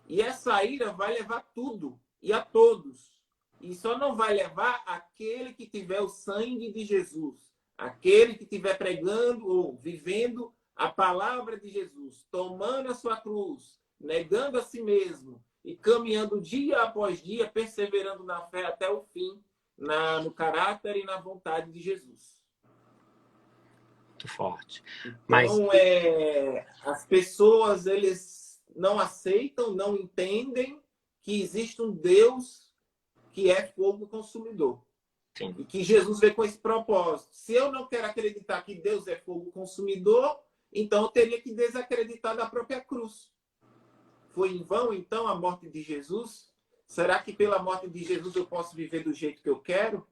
[SPEAKER 1] E essa ira vai levar tudo e a todos. E só não vai levar aquele que tiver o sangue de Jesus. Aquele que estiver pregando ou vivendo a palavra de Jesus, tomando a sua cruz, negando a si mesmo e caminhando dia após dia, perseverando na fé até o fim, no caráter e na vontade de Jesus.
[SPEAKER 2] Muito forte.
[SPEAKER 1] Então, as pessoas, eles não aceitam, não entendem que existe um Deus que é fogo consumidor.
[SPEAKER 2] Sim.
[SPEAKER 1] E que Jesus veio com esse propósito. Se eu não quero acreditar que Deus é fogo consumidor, então eu teria que desacreditar da própria cruz. Foi em vão, então, a morte de Jesus? Será que pela morte de Jesus eu posso viver do jeito que eu quero?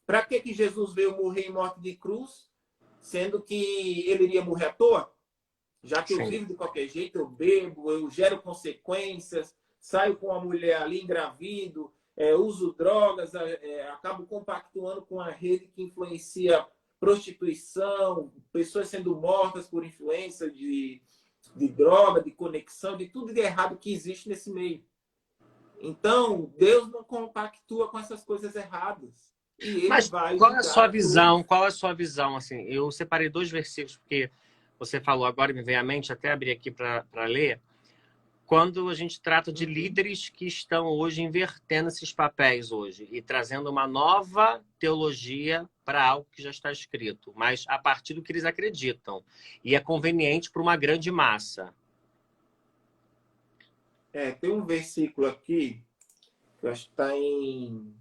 [SPEAKER 1] Para que Jesus veio morrer em morte de cruz? Sendo que ele iria morrer à toa? Já que eu vivo de qualquer jeito, eu bebo, eu gero consequências, saio com a mulher ali, engravido, uso drogas, acabo compactuando com a rede que influencia prostituição, pessoas sendo mortas por influência de droga, de conexão, de tudo de errado que existe nesse meio. Então, Deus não compactua com essas coisas erradas. E ele
[SPEAKER 2] Mas
[SPEAKER 1] vai
[SPEAKER 2] qual é a sua
[SPEAKER 1] julgar
[SPEAKER 2] visão?
[SPEAKER 1] todos.
[SPEAKER 2] Qual é a sua visão? Assim, eu separei 2 versículos, porque você falou agora, me veio à mente, até abrir aqui para ler. Quando a gente trata de líderes que estão hoje invertendo esses papéis hoje e trazendo uma nova teologia para algo que já está escrito, mas a partir do que eles acreditam. E é conveniente para uma grande massa.
[SPEAKER 1] Tem um versículo aqui, que eu acho que está em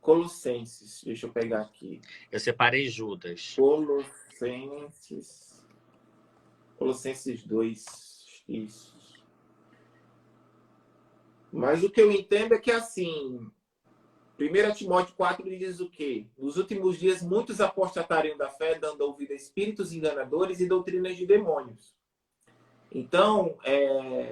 [SPEAKER 1] Colossenses. Deixa eu pegar aqui.
[SPEAKER 2] Eu separei Judas.
[SPEAKER 1] Colossenses 2. Isso. Mas o que eu entendo é que, assim, 1 Timóteo 4 diz o quê? Nos últimos dias, muitos apostatariam da fé, dando ouvido a espíritos enganadores e doutrinas de demônios. Então,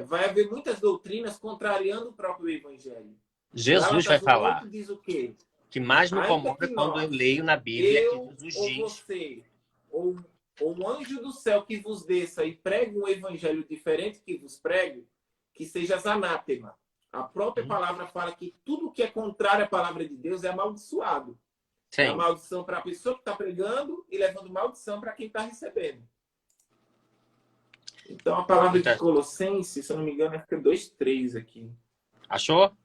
[SPEAKER 1] vai haver muitas doutrinas contrariando o próprio evangelho.
[SPEAKER 2] Jesus vai falar.
[SPEAKER 1] 1:8 diz o quê?
[SPEAKER 2] Que mais me
[SPEAKER 1] Ainda
[SPEAKER 2] incomoda
[SPEAKER 1] que
[SPEAKER 2] quando eu
[SPEAKER 1] nós,
[SPEAKER 2] leio na Bíblia que
[SPEAKER 1] eu
[SPEAKER 2] Jesus
[SPEAKER 1] ou
[SPEAKER 2] diz.
[SPEAKER 1] você, ou um anjo do céu que vos desça e pregue um evangelho diferente que vos pregue, que seja anátema. A própria palavra fala que tudo que é contrário à palavra de Deus é amaldiçoado.
[SPEAKER 2] Sim.
[SPEAKER 1] É a maldição para a pessoa que está pregando e levando maldição para quem está recebendo. Então, a palavra de Colossenses, se eu não me engano, é 2:3 aqui.
[SPEAKER 2] Achou?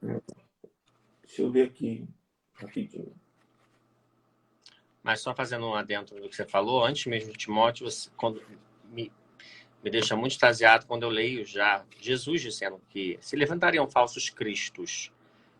[SPEAKER 1] Deixa eu ver aqui rapidinho.
[SPEAKER 2] Mas só fazendo um adentro do que você falou, antes mesmo de Timóteo, quando me deixa muito extasiado quando eu leio já Jesus dizendo que se levantariam falsos cristos,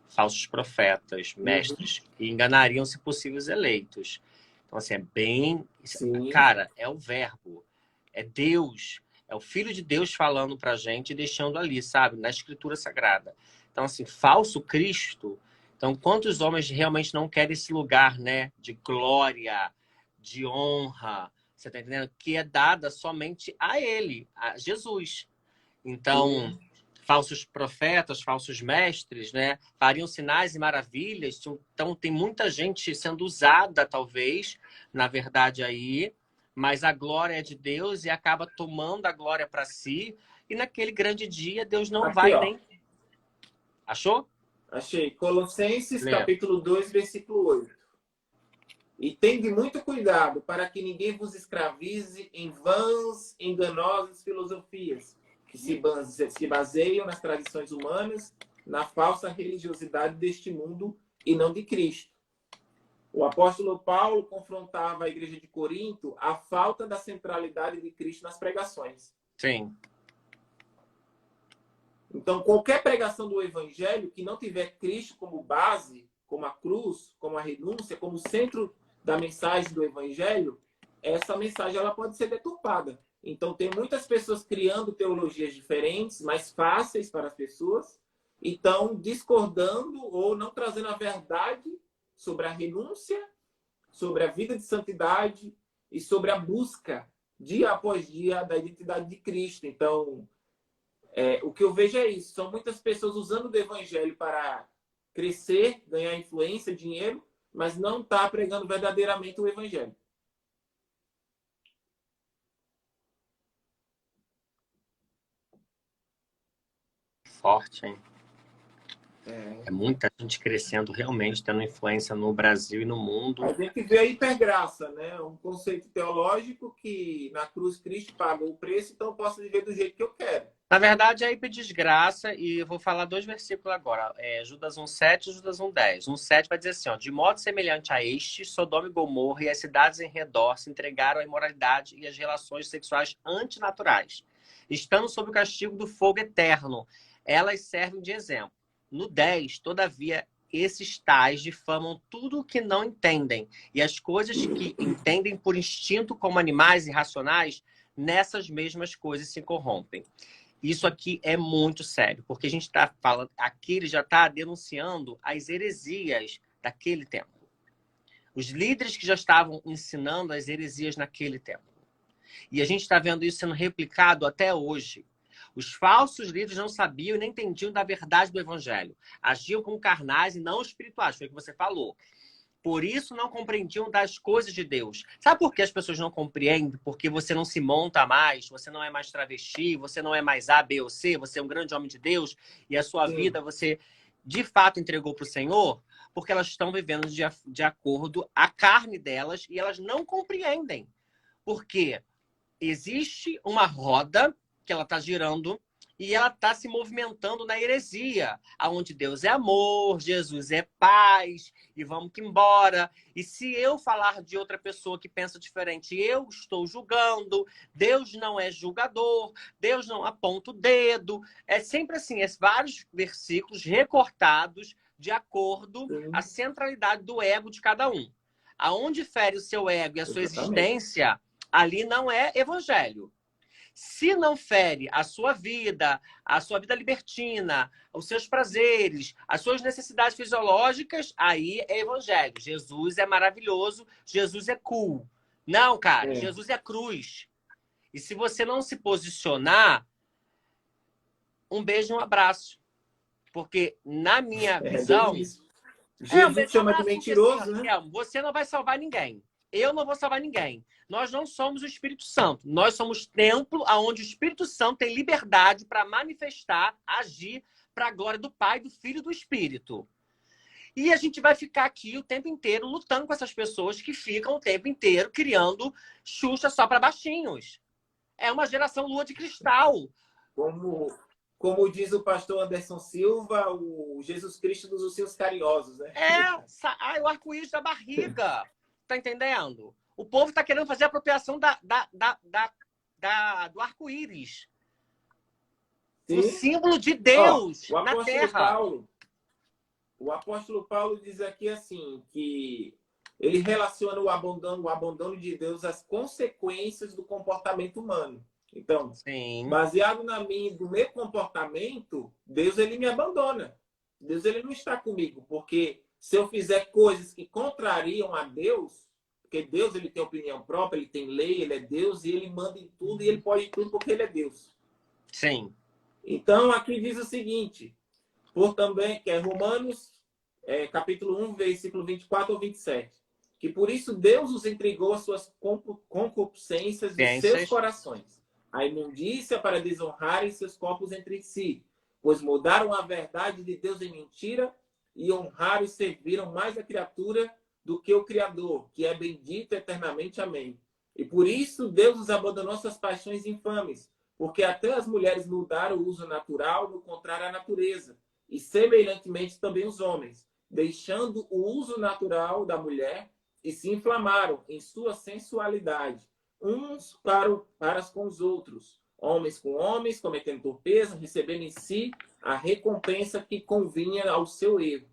[SPEAKER 2] falsos profetas, mestres, e enganariam, se possível, os eleitos. Então, assim, é bem...
[SPEAKER 1] Sim.
[SPEAKER 2] Cara, é o verbo, é Deus, é o Filho de Deus falando pra gente e deixando ali, sabe? Na Escritura Sagrada. Então, assim, falso Cristo... Então, quantos homens realmente não querem esse lugar, né? De glória, de honra, você tá entendendo? Que é dada somente a ele, a Jesus. Então, falsos profetas, falsos mestres, né? Fariam sinais e maravilhas. Então, tem muita gente sendo usada, talvez, na verdade aí, mas a glória é de Deus e acaba tomando a glória para si. E naquele grande dia, Deus não
[SPEAKER 1] Aqui,
[SPEAKER 2] vai
[SPEAKER 1] ó.
[SPEAKER 2] nem... Achou?
[SPEAKER 1] Achei. Colossenses,
[SPEAKER 2] Lê.
[SPEAKER 1] capítulo 2, versículo 8. E tende muito cuidado para que ninguém vos escravize em vãs, enganosas filosofias, que se baseiam nas tradições humanas, na falsa religiosidade deste mundo e não de Cristo. O apóstolo Paulo confrontava a igreja de Corinto a falta da centralidade de Cristo nas pregações.
[SPEAKER 2] Sim.
[SPEAKER 1] Então, qualquer pregação do evangelho que não tiver Cristo como base, como a cruz, como a renúncia, como centro da mensagem do evangelho, essa mensagem ela pode ser deturpada. Então, tem muitas pessoas criando teologias diferentes, mais fáceis para as pessoas, e estão discordando ou não trazendo a verdade sobre a renúncia, sobre a vida de santidade e sobre a busca, dia após dia, da identidade de Cristo. Então, o que eu vejo é isso. São muitas pessoas usando o evangelho para crescer, ganhar influência, dinheiro, mas não está pregando verdadeiramente o evangelho.
[SPEAKER 2] Forte, hein? É muita gente crescendo, realmente, tendo influência no Brasil e no mundo.
[SPEAKER 1] A gente vê a hipergraça, né? Um conceito teológico que na cruz Cristo pagou o preço, então eu posso viver do jeito que eu quero.
[SPEAKER 2] Na verdade, é hiperdesgraça, e eu vou falar 2 versículos agora. Judas 1,7 e Judas 1,10. 1,7 vai dizer assim, ó, de modo semelhante a este, Sodoma e Gomorra e as cidades em redor se entregaram à imoralidade e às relações sexuais antinaturais, estando sob o castigo do fogo eterno. Elas servem de exemplo. No 10, todavia, esses tais difamam tudo o que não entendem, e as coisas que entendem por instinto como animais irracionais, nessas mesmas coisas se corrompem. Isso aqui é muito sério, porque a gente está falando, aqui ele já está denunciando as heresias daquele tempo. Os líderes que já estavam ensinando as heresias naquele tempo. E a gente está vendo isso sendo replicado até hoje. Os falsos líderes não sabiam e nem entendiam da verdade do evangelho. Agiam como carnais e não espirituais, foi o que você falou. Por isso não compreendiam das coisas de Deus. Sabe por que as pessoas não compreendem? Porque você não se monta mais, você não é mais travesti, você não é mais A, B ou C, você é um grande homem de Deus e a sua vida você de fato entregou para o Senhor, porque elas estão vivendo de acordo à carne delas e elas não compreendem. Porque existe uma roda que ela está girando e ela está se movimentando na heresia, onde Deus é amor, Jesus é paz, e vamos que embora. E se eu falar de outra pessoa que pensa diferente, eu estou julgando, Deus não é julgador, Deus não aponta o dedo. É sempre assim, vários versículos recortados de acordo à centralidade do ego de cada um. Aonde fere o seu ego e a sua existência, ali não é evangelho. Se não fere a sua vida libertina, os seus prazeres, as suas necessidades fisiológicas, aí é evangelho. Jesus é maravilhoso, Jesus é cool. Não, cara, Jesus é cruz. E se você não se posicionar, um beijo e um abraço. Porque na minha visão...
[SPEAKER 1] Jesus chama de mentiroso, né?
[SPEAKER 2] Você não vai salvar ninguém. Eu não vou salvar ninguém. Nós não somos o Espírito Santo. Nós somos templo onde o Espírito Santo tem liberdade para manifestar, agir para a glória do Pai, do Filho e do Espírito. E a gente vai ficar aqui o tempo inteiro lutando com essas pessoas que ficam o tempo inteiro criando Xuxa só para baixinhos. É uma geração lua de cristal.
[SPEAKER 1] Como diz o pastor Anderson Silva, o Jesus Cristo dos ursinhos carinhosos, né?
[SPEAKER 2] O arco-íris da barriga. Tá entendendo? O povo está querendo fazer a apropriação do arco-íris. O símbolo de Deus na Terra.
[SPEAKER 1] O apóstolo Paulo diz aqui assim, que ele relaciona o abandono de Deus às consequências do comportamento humano. Então, baseado no meu comportamento, Deus ele me abandona. Deus ele não está comigo, porque se eu fizer coisas que contrariam a Deus, porque Deus ele tem opinião própria, ele tem lei, ele é Deus e ele manda em tudo e ele pode em tudo porque ele é Deus.
[SPEAKER 2] Sim.
[SPEAKER 1] Então aqui diz o seguinte, que é Romanos capítulo 1, versículo 24 ou 27, que por isso Deus os entregou às suas concupiscências de seus corações, a imundícia para desonrarem seus corpos entre si, pois mudaram a verdade de Deus em mentira e honraram e serviram mais a criatura do que o Criador, que é bendito eternamente. Amém. E por isso Deus os abandonou suas paixões infames, porque até as mulheres mudaram o uso natural no contrário à natureza, e semelhantemente também os homens. deixando o uso natural da mulher, e se inflamaram em sua sensualidade, uns para com os outros, homens com homens, cometendo torpeza, recebendo em si a recompensa que convinha ao seu erro.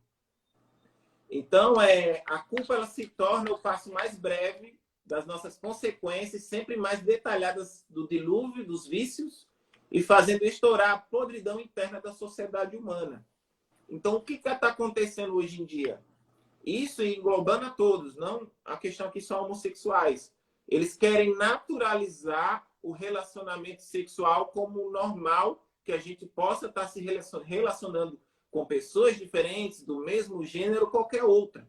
[SPEAKER 1] Então, a culpa ela se torna o passo mais breve das nossas consequências, sempre mais detalhadas do dilúvio, dos vícios, e fazendo estourar a podridão interna da sociedade humana. Então, o que está acontecendo hoje em dia? Isso englobando a todos, não a questão aqui só homossexuais. Eles querem naturalizar o relacionamento sexual como normal, que a gente possa estar se relacionando com pessoas diferentes, do mesmo gênero, qualquer outra.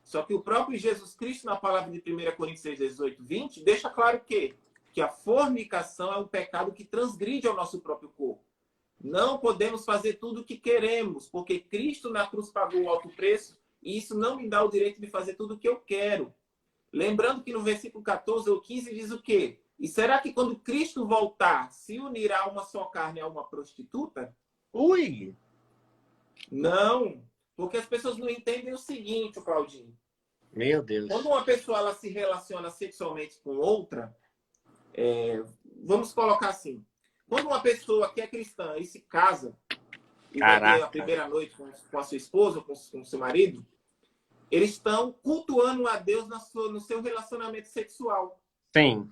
[SPEAKER 1] Só que o próprio Jesus Cristo, na palavra de 1 Coríntios 6, 18, 20, deixa claro que a fornicação é um pecado que transgride ao nosso próprio corpo. Não podemos fazer tudo o que queremos, porque Cristo na cruz pagou o alto preço, e isso não me dá o direito de fazer tudo o que eu quero. Lembrando que no versículo 14 ou 15 diz o quê? E será que quando Cristo voltar, se unirá uma só carne a uma prostituta?
[SPEAKER 2] Ui!
[SPEAKER 1] Não, porque as pessoas não entendem o seguinte, Claudinho.
[SPEAKER 2] Meu Deus.
[SPEAKER 1] Quando uma pessoa ela se relaciona sexualmente com outra, vamos colocar assim, quando uma pessoa que é cristã e se casa, e vai ter a primeira noite com a sua esposa, com o seu marido, eles estão cultuando a Deus no seu relacionamento sexual.
[SPEAKER 2] Sim.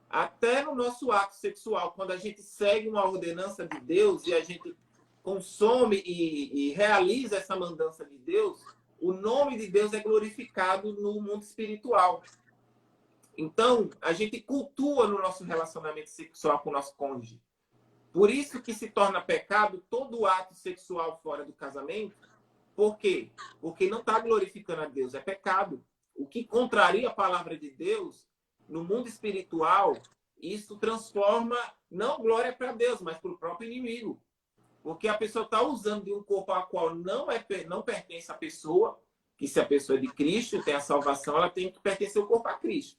[SPEAKER 1] Até no nosso ato sexual, quando a gente segue uma ordenança de Deus e a gente consome e realiza essa mandança de Deus, o nome de Deus é glorificado no mundo espiritual. Então, a gente cultua no nosso relacionamento sexual com o nosso cônjuge. Por isso que se torna pecado todo ato sexual fora do casamento. Por quê? Porque não está glorificando a Deus, é pecado. O que contraria a palavra de Deus, no mundo espiritual, isso transforma não glória para Deus, mas para o próprio inimigo. Porque a pessoa está usando de um corpo ao qual não pertence à pessoa, que se a pessoa é de Cristo, tem a salvação, ela tem que pertencer o corpo a Cristo.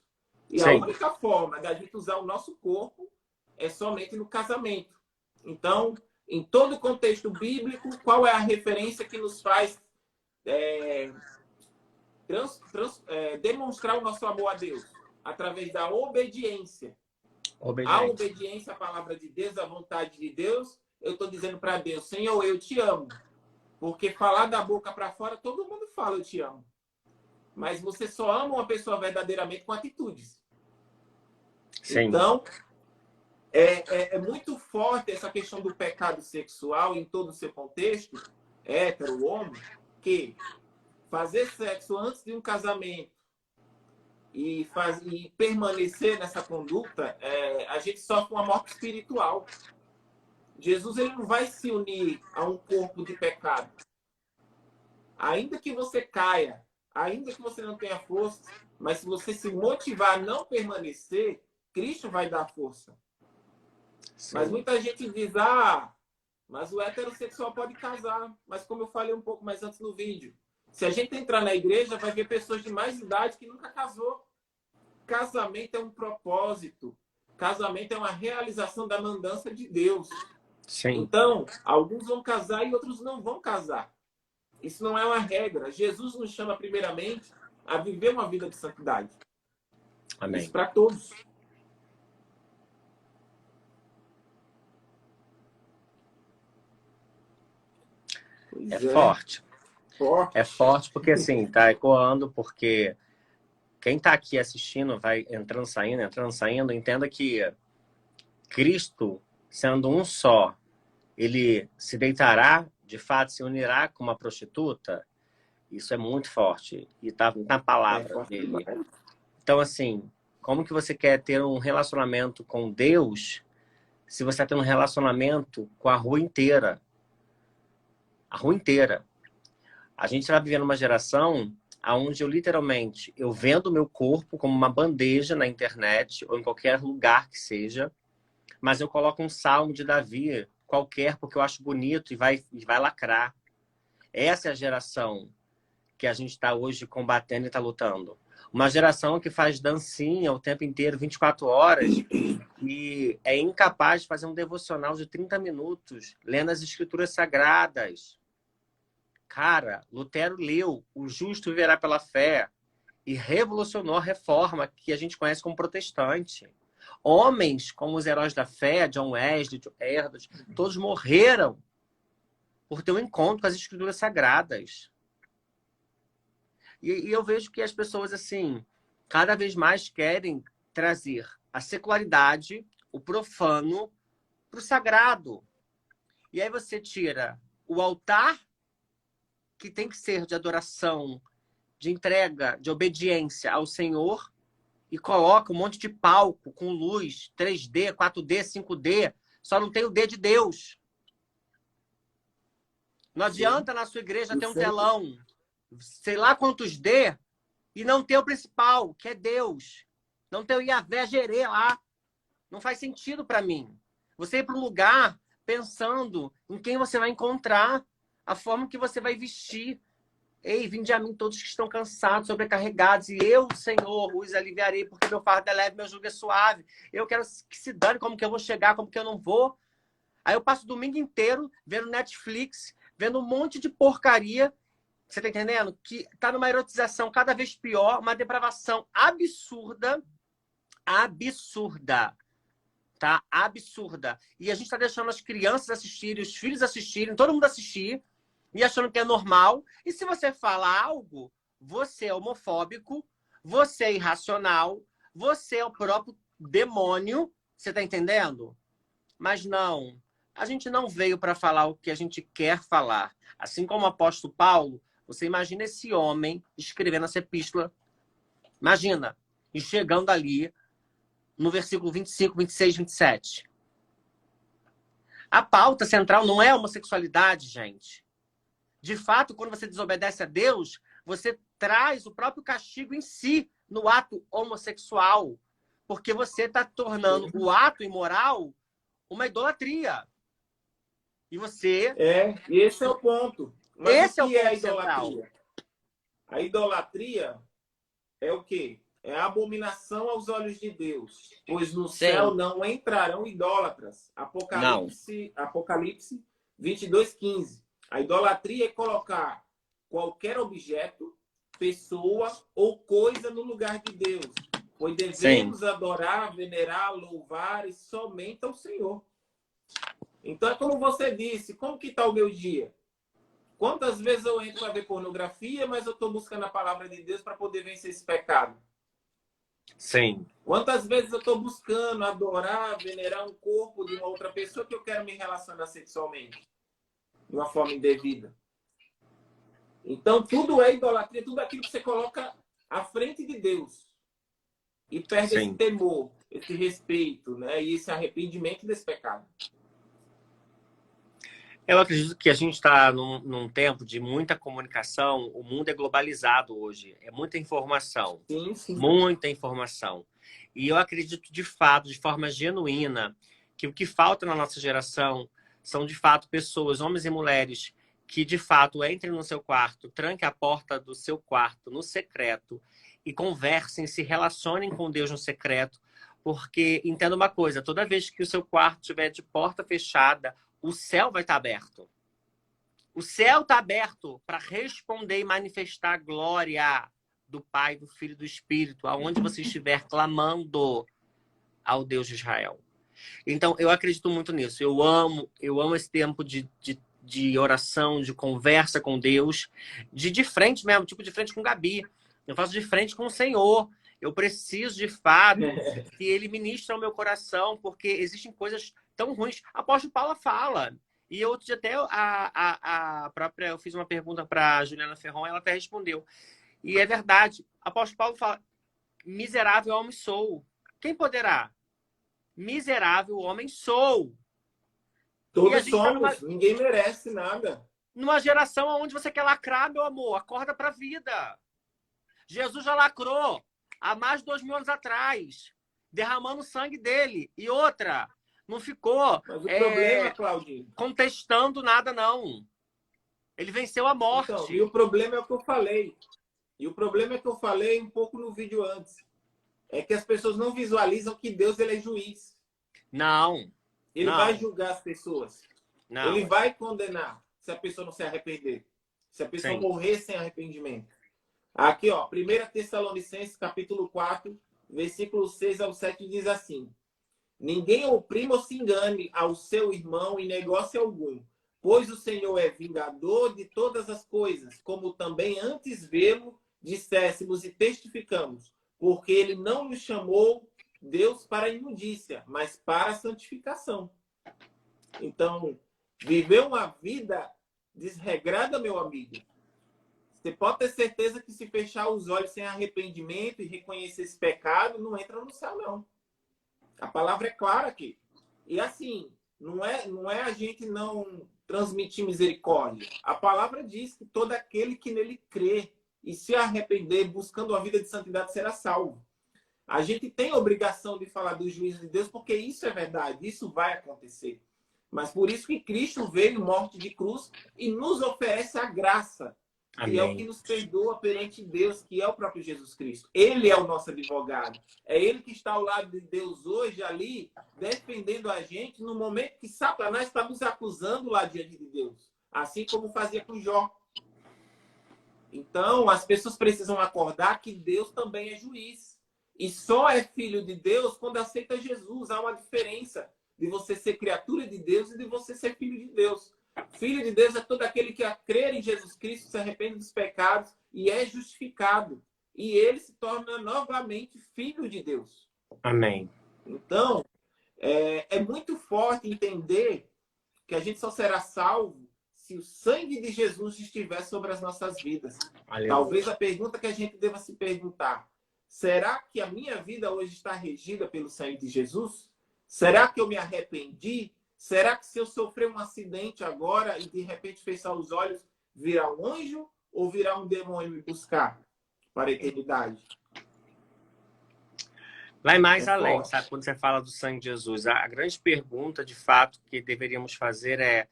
[SPEAKER 1] E a única forma da gente usar o nosso corpo é somente no casamento. Então, em todo o contexto bíblico, qual é a referência que nos faz demonstrar o nosso amor a Deus? Através da obediência. A obediência à palavra de Deus, à vontade de Deus, eu estou dizendo para Deus, Senhor, eu te amo. Porque falar da boca para fora, todo mundo fala, eu te amo. Mas você só ama uma pessoa verdadeiramente com atitudes. Sim. Então, é muito forte essa questão do pecado sexual em todo o seu contexto, hétero, homem, que fazer sexo antes de um casamento e permanecer nessa conduta, a gente sofre uma morte espiritual. Jesus ele não vai se unir a um corpo de pecado. Ainda que você caia, ainda que você não tenha força, mas se você se motivar a não permanecer, Cristo vai dar força. Sim. Mas muita gente diz, mas o heterossexual pode casar. Mas como eu falei um pouco mais antes no vídeo, se a gente entrar na igreja, vai ver pessoas de mais idade que nunca casou. Casamento é um propósito. Casamento é uma realização da mandança de Deus. Sim. Então, alguns vão casar e outros não vão casar. Isso não é uma regra. Jesus nos chama primeiramente a viver uma vida de santidade. Amém. Isso para todos.
[SPEAKER 2] Forte. É forte porque, assim, tá ecoando, porque quem está aqui assistindo, vai entrando, saindo, entenda que Cristo, sendo um só, ele se deitará, de fato, se unirá com uma prostituta. Isso é muito forte. E está na palavra dele. Então, assim, como que você quer ter um relacionamento com Deus se você está tendo um relacionamento com a rua inteira? A rua inteira. A gente está vivendo uma geração onde eu literalmente eu vendo o meu corpo como uma bandeja na internet ou em qualquer lugar que seja, mas eu coloco um salmo de Davi qualquer porque eu acho bonito e vai lacrar. Essa é a geração que a gente está hoje combatendo e está lutando. Uma geração que faz dancinha o tempo inteiro, 24 horas, e é incapaz de fazer um devocional de 30 minutos, lendo as escrituras sagradas. Cara, Lutero leu O Justo Viverá pela Fé e revolucionou a reforma que a gente conhece como protestante. Homens como os heróis da fé, John Wesley, John Herdot, todos morreram por ter um encontro com as escrituras sagradas. E eu vejo que as pessoas, assim, cada vez mais querem trazer a secularidade, o profano, para o sagrado. E aí você tira o altar, que tem que ser de adoração, de entrega, de obediência ao Senhor, e coloca um monte de palco com luz, 3D, 4D, 5D, só não tem o D de Deus. Não adianta na sua igreja ter um telão, sei lá quantos D, e não ter o principal, que é Deus. Não ter o Yahvé Jerê lá. Não faz sentido para mim. Você ir para um lugar pensando em quem você vai encontrar, a forma que você vai vestir. Ei, vinde a mim todos que estão cansados, sobrecarregados, e eu, Senhor, os aliviarei, porque meu fardo é leve, meu jugo é suave. Eu quero que se dane como que eu vou chegar, como que eu não vou. Aí eu passo o domingo inteiro vendo Netflix, vendo um monte de porcaria, você tá entendendo? Que tá numa erotização cada vez pior, uma depravação absurda, tá? Absurda. E a gente tá deixando as crianças assistirem, os filhos assistirem, todo mundo assistir, e achando que é normal. E se você fala algo, você é homofóbico, você é irracional, você é o próprio demônio, você tá entendendo? Mas não, a gente não veio para falar o que a gente quer falar. Assim como o apóstolo Paulo, você imagina esse homem escrevendo essa epístola, imagina, e chegando ali no versículo 25, 26, 27. A pauta central não é a homossexualidade, gente. De fato, quando você desobedece a Deus, você traz o próprio castigo em si no ato homossexual. Porque você está tornando o ato imoral uma idolatria. E você...
[SPEAKER 1] E esse é o ponto. Mas
[SPEAKER 2] esse
[SPEAKER 1] o que
[SPEAKER 2] é
[SPEAKER 1] a
[SPEAKER 2] o ponto central.
[SPEAKER 1] idolatria? A idolatria é o quê? É a abominação aos olhos de Deus. Pois no céu não entrarão idólatras. Apocalipse 22:15. A idolatria é colocar qualquer objeto, pessoa ou coisa no lugar de Deus. Pois devemos adorar, venerar, louvar e somente ao Senhor. Então é como você disse, como que está o meu dia? Quantas vezes eu entro para ver pornografia, mas eu estou buscando a palavra de Deus para poder vencer esse pecado?
[SPEAKER 2] Sim.
[SPEAKER 1] Quantas vezes eu estou buscando adorar, venerar um corpo de uma outra pessoa que eu quero me relacionar sexualmente? De uma forma indevida. Então, tudo é idolatria, tudo aquilo que você coloca à frente de Deus. E perde esse temor, esse respeito, né? E esse arrependimento desse pecado.
[SPEAKER 2] Eu acredito que a gente está num tempo de muita comunicação. O mundo é globalizado hoje. É muita informação.
[SPEAKER 1] Sim.
[SPEAKER 2] Muita informação. E eu acredito, de fato, de forma genuína, que o que falta na nossa geração são, de fato, pessoas, homens e mulheres, que, de fato, entrem no seu quarto, tranquem a porta do seu quarto no secreto e conversem, se relacionem com Deus no secreto. Porque, entenda uma coisa, toda vez que o seu quarto estiver de porta fechada, o céu vai estar aberto. O céu está aberto para responder e manifestar a glória do Pai, do Filho e do Espírito, aonde você estiver clamando ao Deus de Israel. Então, eu acredito muito nisso. Eu amo esse tempo de oração, de conversa com Deus, de frente mesmo, tipo de frente com Gabi. Eu faço de frente com o Senhor. Eu preciso, de fato, que Ele ministre ao meu coração, porque existem coisas tão ruins. A apóstolo Paulo fala. E outro dia até a própria... Eu fiz uma pergunta para a Juliana Ferron, ela até respondeu. E é verdade. O apóstolo Paulo fala, miserável homem sou. Quem poderá? Miserável homem sou.
[SPEAKER 1] Todos somos. Ninguém merece nada.
[SPEAKER 2] Numa geração onde você quer lacrar, meu amor, acorda para a vida. Jesus já lacrou há mais de 2000 anos atrás, derramando o sangue dele. E outra, não ficou
[SPEAKER 1] mas o problema, Claudinho,
[SPEAKER 2] contestando nada, não. Ele venceu a morte.
[SPEAKER 1] Então, e o problema é o que eu falei. E o problema é que eu falei um pouco no vídeo antes. É que as pessoas não visualizam que Deus ele é juiz.
[SPEAKER 2] Não.
[SPEAKER 1] Ele vai julgar as pessoas.
[SPEAKER 2] Não.
[SPEAKER 1] Ele vai condenar se a pessoa não se arrepender. Se a pessoa
[SPEAKER 2] Sim.
[SPEAKER 1] morrer sem arrependimento. Aqui, ó, 1 Tessalonicenses, capítulo 4, versículo 6 ao 7, diz assim: ninguém oprima ou se engane ao seu irmão em negócio algum, pois o Senhor é vingador de todas as coisas, como também antes vê-lo disséssemos e testificamos, porque ele não nos chamou Deus para a imundícia, mas para a santificação. Então, viver uma vida desregrada, meu amigo, você pode ter certeza que se fechar os olhos sem arrependimento e reconhecer esse pecado, não entra no céu, não. A palavra é clara aqui. E assim, não é a gente não transmitir misericórdia. A palavra diz que todo aquele que nele crê e se arrepender, buscando a vida de santidade, será salvo. A gente tem a obrigação de falar do juízo de Deus, porque isso é verdade, isso vai acontecer. Mas por isso que Cristo veio morte de cruz e nos oferece a graça, que
[SPEAKER 2] Amém.
[SPEAKER 1] é o que nos perdoa perante Deus, que é o próprio Jesus Cristo. Ele é o nosso advogado. É ele que está ao lado de Deus hoje, ali, defendendo a gente no momento que Satanás está nos acusando lá diante de Deus. Assim como fazia com Jó. Então, as pessoas precisam acordar que Deus também é juiz. E só é filho de Deus quando aceita Jesus. Há uma diferença de você ser criatura de Deus e de você ser filho de Deus. Filho de Deus é todo aquele que a crer em Jesus Cristo se arrepende dos pecados e é justificado. E ele se torna novamente filho de Deus.
[SPEAKER 2] Amém.
[SPEAKER 1] Então, é muito forte entender que a gente só será salvo se o sangue de Jesus estiver sobre as nossas vidas.
[SPEAKER 2] Aleluia.
[SPEAKER 1] Talvez a pergunta que a gente deva se perguntar: será que a minha vida hoje está regida pelo sangue de Jesus? Será que eu me arrependi? Será que se eu sofrer um acidente agora e de repente fechar os olhos, virá um anjo ou virá um demônio me buscar para a eternidade?
[SPEAKER 2] Vai mais
[SPEAKER 1] É
[SPEAKER 2] além,
[SPEAKER 1] forte.
[SPEAKER 2] sabe? Quando você fala do sangue de Jesus, a grande pergunta, de fato, que deveríamos fazer é: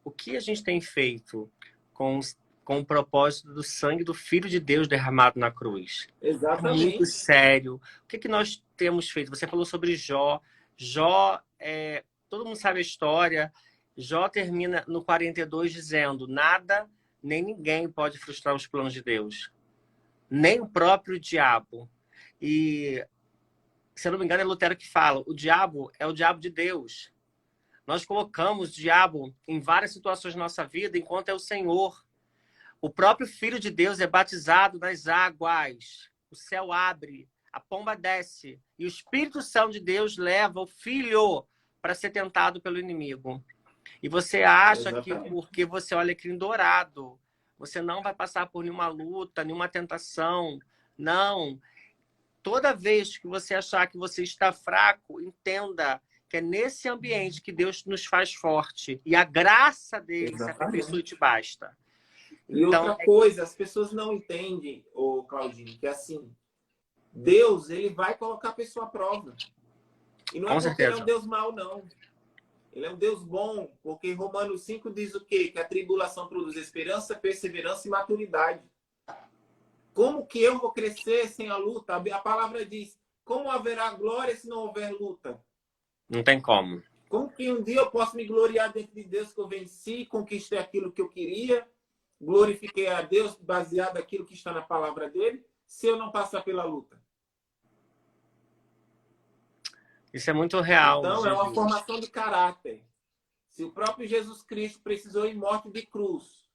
[SPEAKER 2] o que a gente tem feito com o propósito do sangue do Filho de Deus derramado na cruz? É muito
[SPEAKER 1] Exatamente.
[SPEAKER 2] sério. O que nós temos feito? Você falou sobre Jó. Jó, todo mundo sabe a história. Jó termina no 42 dizendo: nada nem ninguém pode frustrar os planos de Deus. Nem o próprio diabo. E, se eu não me engano, é Lutero que fala: o diabo é o diabo de Deus. Nós colocamos o diabo em várias situações da nossa vida, enquanto é o Senhor. O próprio Filho de Deus é batizado nas águas. O céu abre, a pomba desce. E o Espírito Santo de Deus leva o Filho para ser tentado pelo inimigo. E você acha que porque você olha alecrim dourado, você não vai passar por nenhuma luta, nenhuma tentação. Não. Toda vez que você achar que você está fraco, entenda que é nesse ambiente que Deus nos faz forte. E a graça dele se aperfeiçoa e te basta.
[SPEAKER 1] E
[SPEAKER 2] então,
[SPEAKER 1] outra coisa, as pessoas não entendem, Claudinho, que assim, Deus, ele vai colocar a pessoa à prova. E não é porque ele é um Deus mau, não. Ele é um Deus bom, porque Romanos 5 diz o quê? Que a tribulação produz esperança, perseverança e maturidade. Como que eu vou crescer sem a luta? A palavra diz: como haverá glória se não houver luta?
[SPEAKER 2] Não tem como.
[SPEAKER 1] Como que um dia eu posso me gloriar dentro de Deus que eu venci, conquistei aquilo que eu queria, glorifiquei a Deus baseado naquilo que está na palavra dele, se eu não passar pela luta?
[SPEAKER 2] Isso é muito real.
[SPEAKER 1] Então,
[SPEAKER 2] Jesus.
[SPEAKER 1] é uma formação de caráter. Se o próprio Jesus Cristo precisou ir morte de cruz,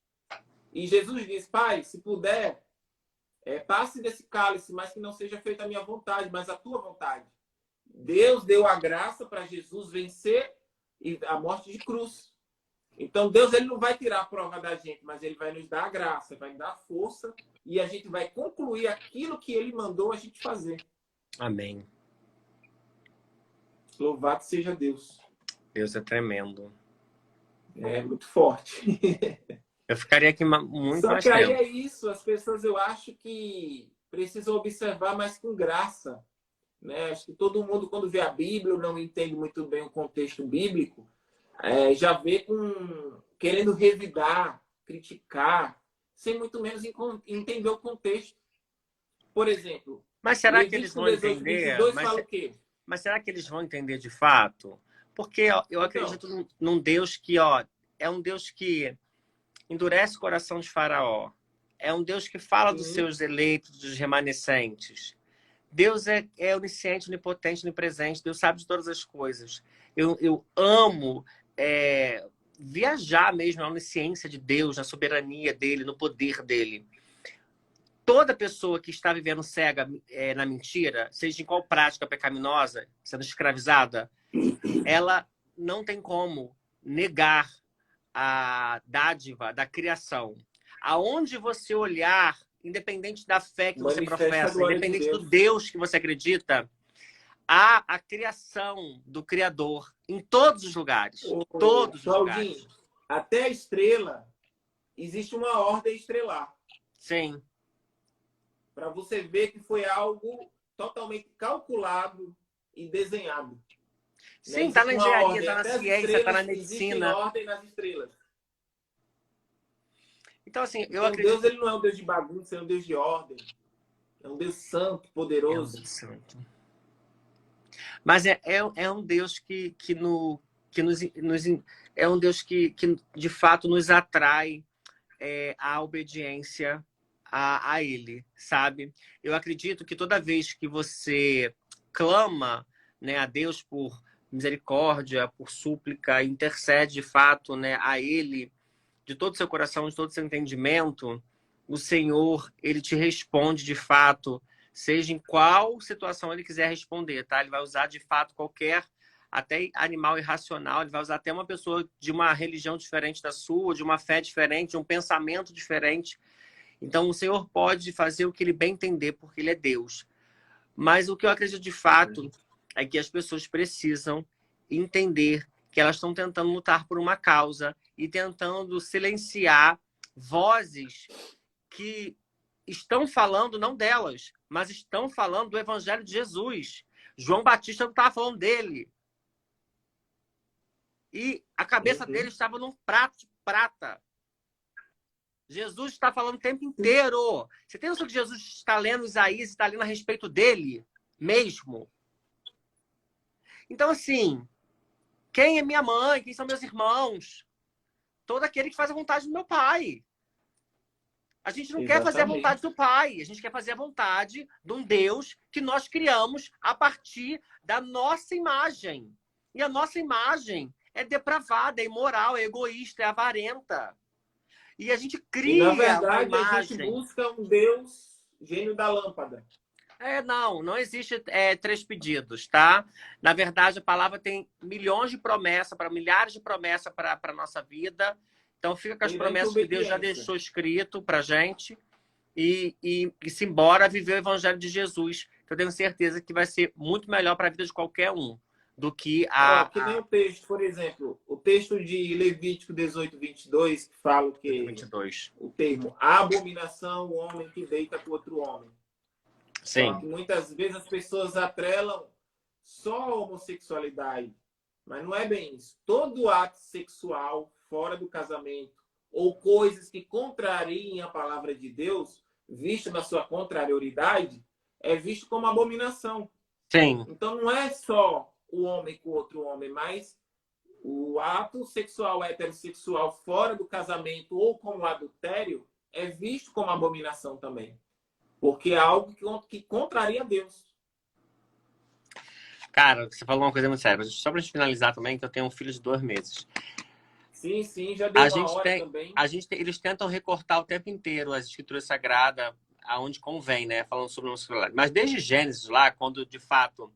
[SPEAKER 1] e Jesus diz: Pai, se puder, passe desse cálice, mas que não seja feita a minha vontade, mas a tua vontade. Deus deu a graça para Jesus vencer a morte de cruz. Então, Deus, ele não vai tirar a prova da gente, mas ele vai nos dar a graça, vai nos dar a força, e a gente vai concluir aquilo que ele mandou a gente fazer.
[SPEAKER 2] Amém.
[SPEAKER 1] Louvado seja Deus.
[SPEAKER 2] Deus é tremendo.
[SPEAKER 1] É muito forte.
[SPEAKER 2] Eu ficaria aqui muito mais
[SPEAKER 1] tempo. Só que
[SPEAKER 2] tempo.
[SPEAKER 1] aí é isso, as pessoas, eu acho que precisam observar mais com graça. Né? Acho que todo mundo, quando vê a Bíblia, não entende muito bem o contexto bíblico, já vê querendo revidar, criticar, sem muito menos entender o contexto. Por exemplo,
[SPEAKER 2] mas será que eles vão entender?
[SPEAKER 1] 22 fala o quê?
[SPEAKER 2] Mas será que eles vão entender de fato? Porque eu acredito num Deus que é um Deus que endurece o coração de Faraó. É um Deus que fala dos
[SPEAKER 1] Sim.
[SPEAKER 2] seus eleitos, dos remanescentes. Deus é onisciente, onipotente, onipresente. Deus sabe de todas as coisas. Eu amo viajar mesmo na onisciência de Deus, na soberania dele, no poder dele. Toda pessoa que está vivendo cega na mentira, seja em qual prática pecaminosa, sendo escravizada, ela não tem como negar a dádiva da criação. Aonde você olhar, independente da fé que você
[SPEAKER 1] Manifesta a
[SPEAKER 2] professa,
[SPEAKER 1] glória de
[SPEAKER 2] independente do
[SPEAKER 1] Deus.
[SPEAKER 2] Deus que você acredita, há a criação do Criador em todos os lugares. Todos os
[SPEAKER 1] Claudinho,
[SPEAKER 2] lugares.
[SPEAKER 1] até a estrela, existe uma ordem estelar.
[SPEAKER 2] Sim.
[SPEAKER 1] Para você ver que foi algo totalmente calculado e desenhado.
[SPEAKER 2] Sim,
[SPEAKER 1] Existe
[SPEAKER 2] está na
[SPEAKER 1] uma
[SPEAKER 2] engenharia,
[SPEAKER 1] ordem.
[SPEAKER 2] está na
[SPEAKER 1] Até as
[SPEAKER 2] ciência, está na
[SPEAKER 1] estrelas, existe
[SPEAKER 2] medicina.
[SPEAKER 1] ordem nas estrelas.
[SPEAKER 2] Então, assim, eu
[SPEAKER 1] Então,
[SPEAKER 2] acredito...
[SPEAKER 1] Deus ele não é um Deus de bagunça, é um Deus de ordem. É um Deus santo,
[SPEAKER 2] É um
[SPEAKER 1] poderoso.
[SPEAKER 2] Deus santo. Mas é um Deus que é um Deus que de fato nos atrai à obediência a Ele, sabe? Eu acredito que toda vez que você clama, né, a Deus por misericórdia, por súplica, intercede de fato, né, a Ele de todo o seu coração, de todo o seu entendimento, o Senhor, Ele te responde de fato, seja em qual situação Ele quiser responder, tá? Ele vai usar de fato qualquer, até animal irracional, ele vai usar até uma pessoa de uma religião diferente da sua, de uma fé diferente, de um pensamento diferente. Então, o Senhor pode fazer o que Ele bem entender, porque Ele é Deus. Mas o que eu acredito de fato é que as pessoas precisam entender que elas estão tentando lutar por uma causa e tentando silenciar vozes que estão falando não delas, mas estão falando do Evangelho de Jesus. João Batista não estava falando dele. E a cabeça dele estava num prato de prata. Jesus está falando o tempo inteiro. Você tem noção que Jesus está lendo Isaías e está lendo a respeito dele mesmo? Então, assim, quem é minha mãe? Quem são meus irmãos? Todo aquele que faz a vontade do meu pai. A gente não quer fazer a vontade do pai. A gente quer fazer a vontade de um Deus que nós criamos a partir da nossa imagem. E a nossa imagem é depravada, é imoral, é egoísta, é avarenta. E a gente cria
[SPEAKER 1] na verdade,
[SPEAKER 2] uma imagem.
[SPEAKER 1] a gente busca um Deus gênio da lâmpada.
[SPEAKER 2] Não existe três pedidos, tá? Na verdade, a palavra tem milhões de promessas, milhares de promessas para a nossa vida. Então, fica com as promessas que Deus já deixou escrito para a gente e se embora viver o Evangelho de Jesus, que eu tenho certeza que vai ser muito melhor para a vida de qualquer um do que
[SPEAKER 1] que nem o texto, por exemplo, o texto de Levítico 18:22, que fala que
[SPEAKER 2] 22.
[SPEAKER 1] O termo abominação, o homem que deita com outro homem.
[SPEAKER 2] Sim.
[SPEAKER 1] Só que muitas vezes as pessoas atrelam só a homossexualidade, mas não é bem isso. Todo ato sexual fora do casamento ou coisas que contrariem a palavra de Deus, visto na sua contrariedade, é visto como abominação.
[SPEAKER 2] Sim.
[SPEAKER 1] Então não é só o homem com outro homem, mas o ato sexual heterossexual fora do casamento ou como adultério é visto como abominação também. Porque é algo que contraria a Deus.
[SPEAKER 2] Cara, você falou uma coisa muito séria. Só pra gente finalizar também, que eu tenho um filho de 2 meses.
[SPEAKER 1] Sim, já deu uma hora também.
[SPEAKER 2] Eles tentam recortar o tempo inteiro as escrituras sagradas aonde convém, né? Falando sobre o homossexualidade. Mas desde Gênesis lá, quando de fato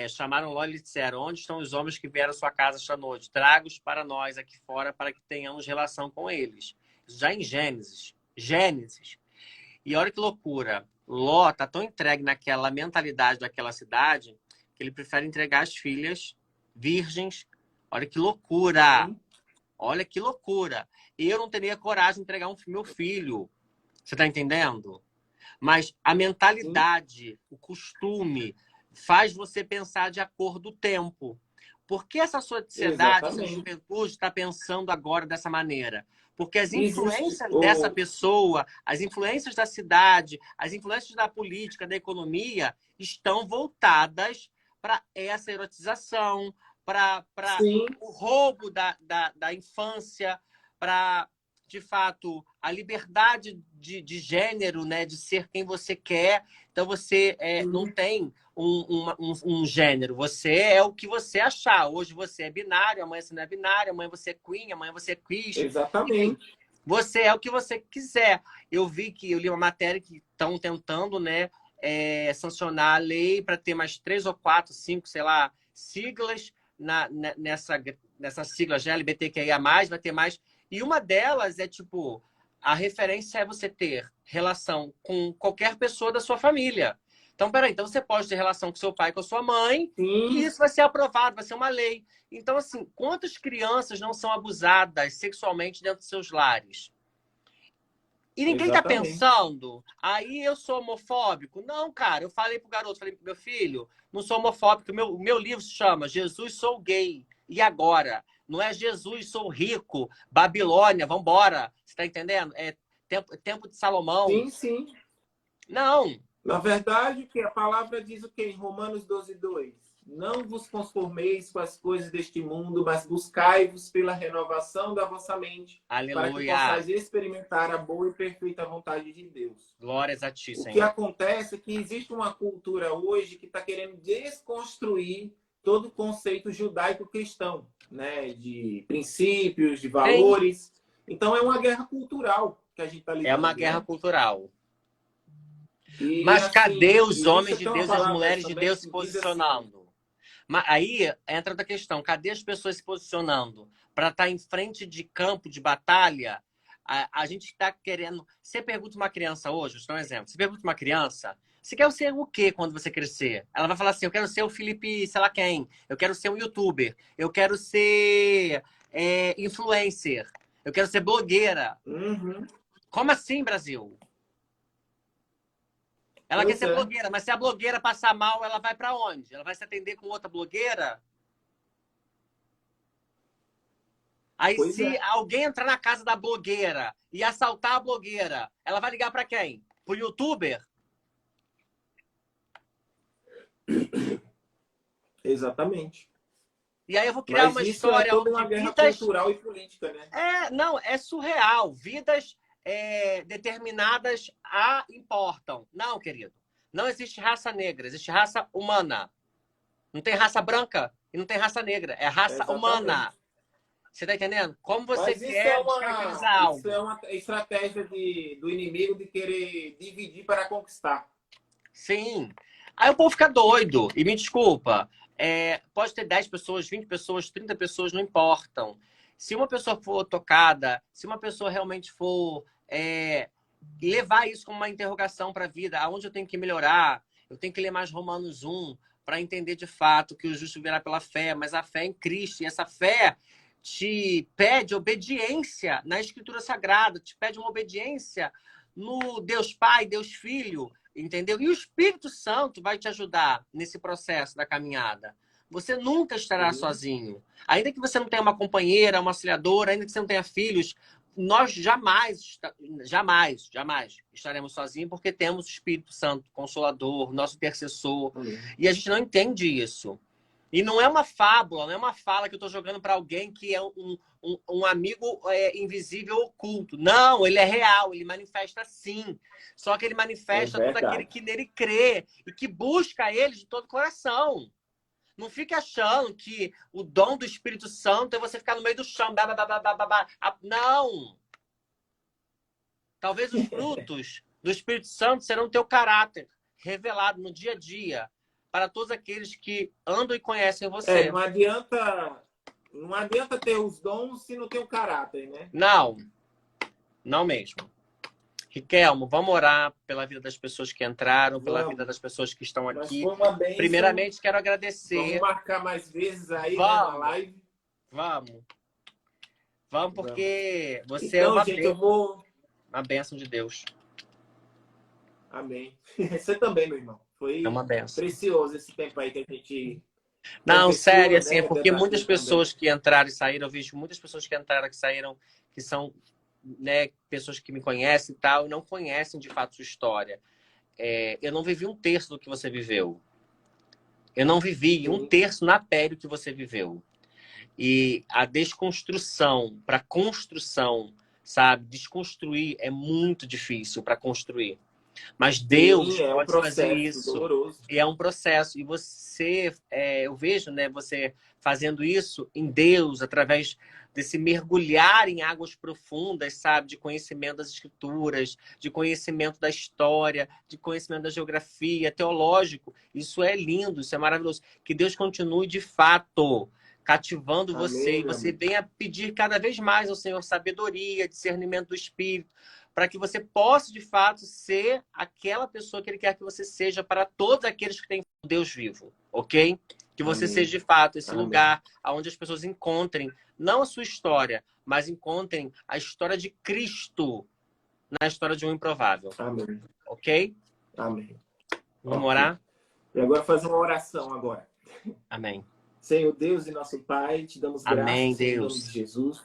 [SPEAKER 2] chamaram Ló e lhe disseram: onde estão os homens que vieram à sua casa esta noite? Traga-os para nós aqui fora para que tenhamos relação com eles. Isso já em Gênesis. E olha que loucura. Ló tá tão entregue naquela mentalidade daquela cidade que ele prefere entregar as filhas virgens. Olha que loucura.
[SPEAKER 1] Sim.
[SPEAKER 2] Olha que loucura. Eu não teria coragem de entregar meu filho. Você tá entendendo? Mas a mentalidade, o costume, faz você pensar de acordo com o tempo. Por que essa sociedade, essa juventude está pensando agora dessa maneira? Porque as influências dessa pessoa, as influências da cidade, as influências da política, da economia, estão voltadas para essa erotização, para o roubo da infância, para de fato, a liberdade de gênero, né? De ser quem você quer. Então, você não tem um gênero. Você é o que você achar. Hoje você é binário, amanhã você não é binário, amanhã você é queen, amanhã você é quiz. Enfim,
[SPEAKER 1] Exatamente.
[SPEAKER 2] você é o que você quiser. Eu li uma matéria que estão tentando, né, sancionar a lei para ter mais 3 ou 4, 5, sei lá, siglas nessa sigla LGBTQIA+, vai ter mais. E uma delas é, tipo, a referência é você ter relação com qualquer pessoa da sua família. Então, peraí, então você pode ter relação com seu pai, com a sua mãe,
[SPEAKER 1] Sim,
[SPEAKER 2] e isso vai ser aprovado, vai ser uma lei. Então, assim, quantas crianças não são abusadas sexualmente dentro de seus lares? E ninguém tá
[SPEAKER 1] exatamente.
[SPEAKER 2] pensando, aí eu sou homofóbico? Não, cara, eu falei pro garoto, falei pro meu filho, não sou homofóbico, o meu livro se chama Jesus, Sou Gay. E agora? Não é Jesus, sou rico, Babilônia, vambora. Você tá entendendo? É tempo de Salomão.
[SPEAKER 1] Sim, sim.
[SPEAKER 2] Não.
[SPEAKER 1] Na verdade, que a palavra diz o quê? Em Romanos 12:2. Não vos conformeis com as coisas deste mundo, mas buscai-vos pela renovação da vossa mente, para que
[SPEAKER 2] Aleluia.
[SPEAKER 1] possais experimentar a boa e perfeita vontade de Deus.
[SPEAKER 2] Glórias a ti,
[SPEAKER 1] O que
[SPEAKER 2] Senhor.
[SPEAKER 1] acontece é que existe uma cultura hoje que está querendo desconstruir todo o conceito judaico-cristão, né? De princípios, de
[SPEAKER 2] Sim,
[SPEAKER 1] valores. Então, é uma guerra cultural que a gente está
[SPEAKER 2] é uma
[SPEAKER 1] lidando,
[SPEAKER 2] guerra
[SPEAKER 1] né?
[SPEAKER 2] cultural.
[SPEAKER 1] E
[SPEAKER 2] Mas cadê
[SPEAKER 1] assim,
[SPEAKER 2] os
[SPEAKER 1] existe
[SPEAKER 2] homens de
[SPEAKER 1] até uma
[SPEAKER 2] Deus e as
[SPEAKER 1] palavra
[SPEAKER 2] mulheres de
[SPEAKER 1] também
[SPEAKER 2] Deus se
[SPEAKER 1] que diz assim,
[SPEAKER 2] posicionando? Mas aí entra outra questão. Cadê as pessoas se posicionando para estar em frente de campo de batalha? A gente está querendo... Você pergunta uma criança hoje, vou te dar um exemplo. Você pergunta uma criança, você quer ser o quê quando você crescer? Ela vai falar assim, eu quero ser o Felipe sei lá quem. Eu quero ser um youtuber. Eu quero ser influencer. Eu quero ser blogueira.
[SPEAKER 1] uhum,
[SPEAKER 2] Como assim, Brasil? Ela quer
[SPEAKER 1] pois
[SPEAKER 2] ser
[SPEAKER 1] é,
[SPEAKER 2] blogueira, mas se a blogueira passar mal, ela vai para onde? Ela vai se atender com outra blogueira? Aí,
[SPEAKER 1] pois
[SPEAKER 2] se
[SPEAKER 1] é.
[SPEAKER 2] alguém entrar na casa da blogueira e assaltar a blogueira, ela vai ligar para quem? Pro youtuber?
[SPEAKER 1] Exatamente.
[SPEAKER 2] E aí eu vou criar
[SPEAKER 1] Mas
[SPEAKER 2] uma
[SPEAKER 1] isso é
[SPEAKER 2] história
[SPEAKER 1] toda
[SPEAKER 2] onde
[SPEAKER 1] uma guerra
[SPEAKER 2] vidas...
[SPEAKER 1] cultural e política, né?
[SPEAKER 2] Não, é surreal. Vidas determinadas importam. Não, querido. Não existe raça negra, existe raça humana. Não tem raça branca e não tem raça negra. É raça humana.
[SPEAKER 1] Exatamente.
[SPEAKER 2] Você tá entendendo? Como você
[SPEAKER 1] Mas
[SPEAKER 2] quer descaracterizar
[SPEAKER 1] isso é
[SPEAKER 2] algo?
[SPEAKER 1] uma estratégia do inimigo de querer dividir para conquistar.
[SPEAKER 2] Sim. Aí o povo fica doido. E me desculpa, pode ter 10 pessoas, 20 pessoas, 30 pessoas, não importam. Se uma pessoa for tocada, se uma pessoa realmente for levar isso como uma interrogação para a vida, aonde eu tenho que melhorar, eu tenho que ler mais Romanos 1 para entender de fato que o justo virá pela fé, mas a fé é em Cristo, e essa fé te pede obediência na Escritura Sagrada, te pede uma obediência no Deus Pai, Deus Filho, entendeu? E o Espírito Santo vai te ajudar nesse processo da caminhada. Você nunca estará
[SPEAKER 1] Sim.
[SPEAKER 2] sozinho. Ainda que você não tenha uma companheira, uma auxiliadora, ainda que você não tenha filhos, nós jamais estaremos sozinhos, porque temos o Espírito Santo, Consolador, nosso intercessor. E a gente não entende isso. E não é uma fábula, não é uma fala que eu estou jogando para alguém que é um amigo invisível oculto. Não, ele é real, ele manifesta sim. Só que ele
[SPEAKER 1] É
[SPEAKER 2] manifesta todo aquele
[SPEAKER 1] verdade.
[SPEAKER 2] que nele crê e que busca ele de todo o coração. Não fique achando que o dom do Espírito Santo é você ficar no meio do chão. Não! Talvez os frutos do Espírito Santo serão teu caráter revelado no dia a dia para todos aqueles que andam e conhecem você.
[SPEAKER 1] Não adianta ter os dons se não tem o caráter, né?
[SPEAKER 2] Não, não mesmo. Riquelmo, vamos orar pela vida das pessoas que entraram, pela vida
[SPEAKER 1] Vamos.
[SPEAKER 2] das pessoas que estão
[SPEAKER 1] Mas
[SPEAKER 2] aqui.
[SPEAKER 1] foi uma bênção.
[SPEAKER 2] Primeiramente, quero
[SPEAKER 1] Vamos
[SPEAKER 2] agradecer.
[SPEAKER 1] marcar mais vezes aí, né, uma
[SPEAKER 2] Vamos,
[SPEAKER 1] live.
[SPEAKER 2] vamos. Vamos,
[SPEAKER 1] Vamos.
[SPEAKER 2] porque você é
[SPEAKER 1] Então, gente, eu vou.
[SPEAKER 2] uma bênção de Deus.
[SPEAKER 1] Amém. Você também, meu irmão.
[SPEAKER 2] É
[SPEAKER 1] Foi
[SPEAKER 2] uma bênção.
[SPEAKER 1] precioso esse tempo aí que a gente
[SPEAKER 2] Não, sério,
[SPEAKER 1] conversou,
[SPEAKER 2] assim, é
[SPEAKER 1] né?
[SPEAKER 2] porque muitas
[SPEAKER 1] Debateu também.
[SPEAKER 2] pessoas que entraram e saíram, eu vejo muitas pessoas que entraram e saíram, que são, né, pessoas que me conhecem e tal, e não conhecem de fato sua história. Eu não vivi um terço do que você viveu. Eu não vivi um
[SPEAKER 1] Sim.
[SPEAKER 2] terço na pele do que você viveu. E a desconstrução para construção sabe? Desconstruir é muito difícil para construir. Mas Deus
[SPEAKER 1] Sim, é um
[SPEAKER 2] pode fazer
[SPEAKER 1] processo
[SPEAKER 2] isso.
[SPEAKER 1] doloroso.
[SPEAKER 2] E é um processo. E você, eu vejo, né, você fazendo isso em Deus, através desse mergulhar em águas profundas, sabe? De conhecimento das escrituras, de conhecimento da história, de conhecimento da geografia, teológico. Isso é lindo, isso é maravilhoso. Que Deus continue de fato cativando você.
[SPEAKER 1] Amém,
[SPEAKER 2] E
[SPEAKER 1] meu
[SPEAKER 2] você
[SPEAKER 1] amigo.
[SPEAKER 2] venha pedir cada vez mais ao Senhor sabedoria, discernimento do Espírito, para que você possa, de fato, ser aquela pessoa que Ele quer que você seja para todos aqueles que têm Deus vivo, ok? Que você
[SPEAKER 1] Amém.
[SPEAKER 2] seja, de fato, esse
[SPEAKER 1] Amém.
[SPEAKER 2] lugar onde as pessoas encontrem, não a sua história, mas encontrem a história de Cristo na história de um improvável,
[SPEAKER 1] Amém.
[SPEAKER 2] ok?
[SPEAKER 1] Amém.
[SPEAKER 2] Vamos
[SPEAKER 1] Ok.
[SPEAKER 2] orar?
[SPEAKER 1] E agora fazer uma oração agora.
[SPEAKER 2] Amém.
[SPEAKER 1] Senhor Deus e nosso Pai, te damos
[SPEAKER 2] Amém,
[SPEAKER 1] graças em nome de
[SPEAKER 2] Deus.
[SPEAKER 1] Jesus.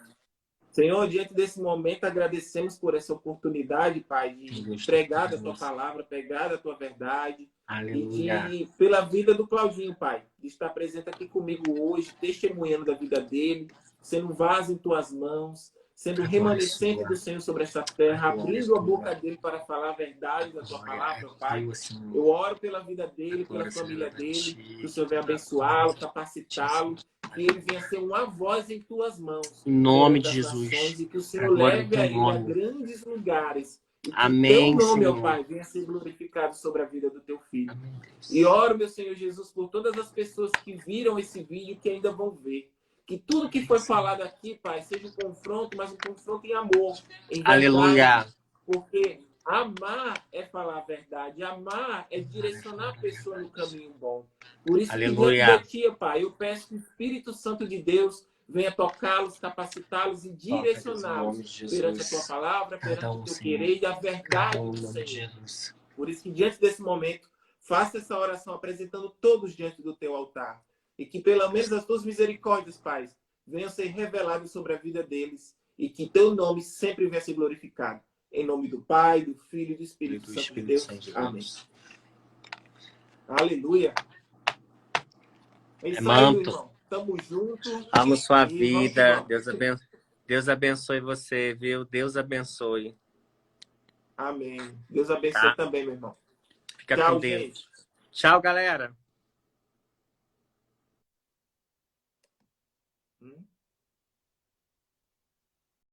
[SPEAKER 1] Senhor, diante desse momento, agradecemos por essa oportunidade, Pai, de
[SPEAKER 2] Deus
[SPEAKER 1] pregar da Tua
[SPEAKER 2] Deus.
[SPEAKER 1] palavra, pregar da Tua verdade,
[SPEAKER 2] Aleluia.
[SPEAKER 1] e pela vida do Claudinho, Pai, de estar presente aqui comigo hoje, testemunhando da vida dele, sendo um vaso em Tuas mãos, sendo remanescente do Senhor sobre esta terra, abrindo a boca dele para falar a verdade da Tua palavra, Pai. Eu oro pela vida dele, pela família dele, que o Senhor venha abençoá-lo, capacitá-lo, que ele venha ser uma voz em Tuas mãos,
[SPEAKER 2] Em nome de
[SPEAKER 1] das
[SPEAKER 2] Jesus.
[SPEAKER 1] nações, e que o Senhor
[SPEAKER 2] Agora em
[SPEAKER 1] leve
[SPEAKER 2] teu
[SPEAKER 1] a ele a
[SPEAKER 2] nome.
[SPEAKER 1] grandes lugares, e que Teu
[SPEAKER 2] Amém,
[SPEAKER 1] nome, ó
[SPEAKER 2] Senhor.
[SPEAKER 1] Pai, venha ser glorificado sobre a vida do Teu Filho.
[SPEAKER 2] Amém, Deus.
[SPEAKER 1] E oro, meu Senhor Jesus, por todas as pessoas que viram esse vídeo e que ainda vão ver. Que tudo que foi falado aqui, Pai, seja um confronto, mas um confronto em amor, em verdade.
[SPEAKER 2] Aleluia.
[SPEAKER 1] Porque amar é falar a verdade, amar é direcionar a pessoa no caminho bom. Por isso que diante
[SPEAKER 2] Aleluia.
[SPEAKER 1] de Ti, Pai, eu peço que o Espírito Santo de Deus venha tocá-los, capacitá-los e
[SPEAKER 2] Toca, Deus, em
[SPEAKER 1] direcioná-los
[SPEAKER 2] nome de
[SPEAKER 1] perante a
[SPEAKER 2] Jesus.
[SPEAKER 1] Tua palavra,
[SPEAKER 2] Cada
[SPEAKER 1] perante o
[SPEAKER 2] um,
[SPEAKER 1] Teu
[SPEAKER 2] Senhor.
[SPEAKER 1] querer e a
[SPEAKER 2] Cada
[SPEAKER 1] verdade
[SPEAKER 2] um,
[SPEAKER 1] do
[SPEAKER 2] em nome de
[SPEAKER 1] Senhor.
[SPEAKER 2] Jesus.
[SPEAKER 1] Por isso que diante desse momento, faça essa oração apresentando todos diante do Teu altar. E que pelo menos as Tuas misericórdias, Pai, venham ser reveladas sobre a vida deles. E que Teu nome sempre venha ser glorificado. Em nome do Pai, do Filho e do Espírito Santo de Deus. Amém. Aleluia. É isso aí, meu irmão. Tamo junto.
[SPEAKER 2] Amo sua
[SPEAKER 1] E vamos que
[SPEAKER 2] vida.
[SPEAKER 1] vamos.
[SPEAKER 2] Deus abençoe você, viu? Deus abençoe.
[SPEAKER 1] Amém. Deus abençoe
[SPEAKER 2] Tá?
[SPEAKER 1] também, meu irmão.
[SPEAKER 2] Fica
[SPEAKER 1] Tchau,
[SPEAKER 2] com Deus.
[SPEAKER 1] gente.
[SPEAKER 2] Tchau, galera.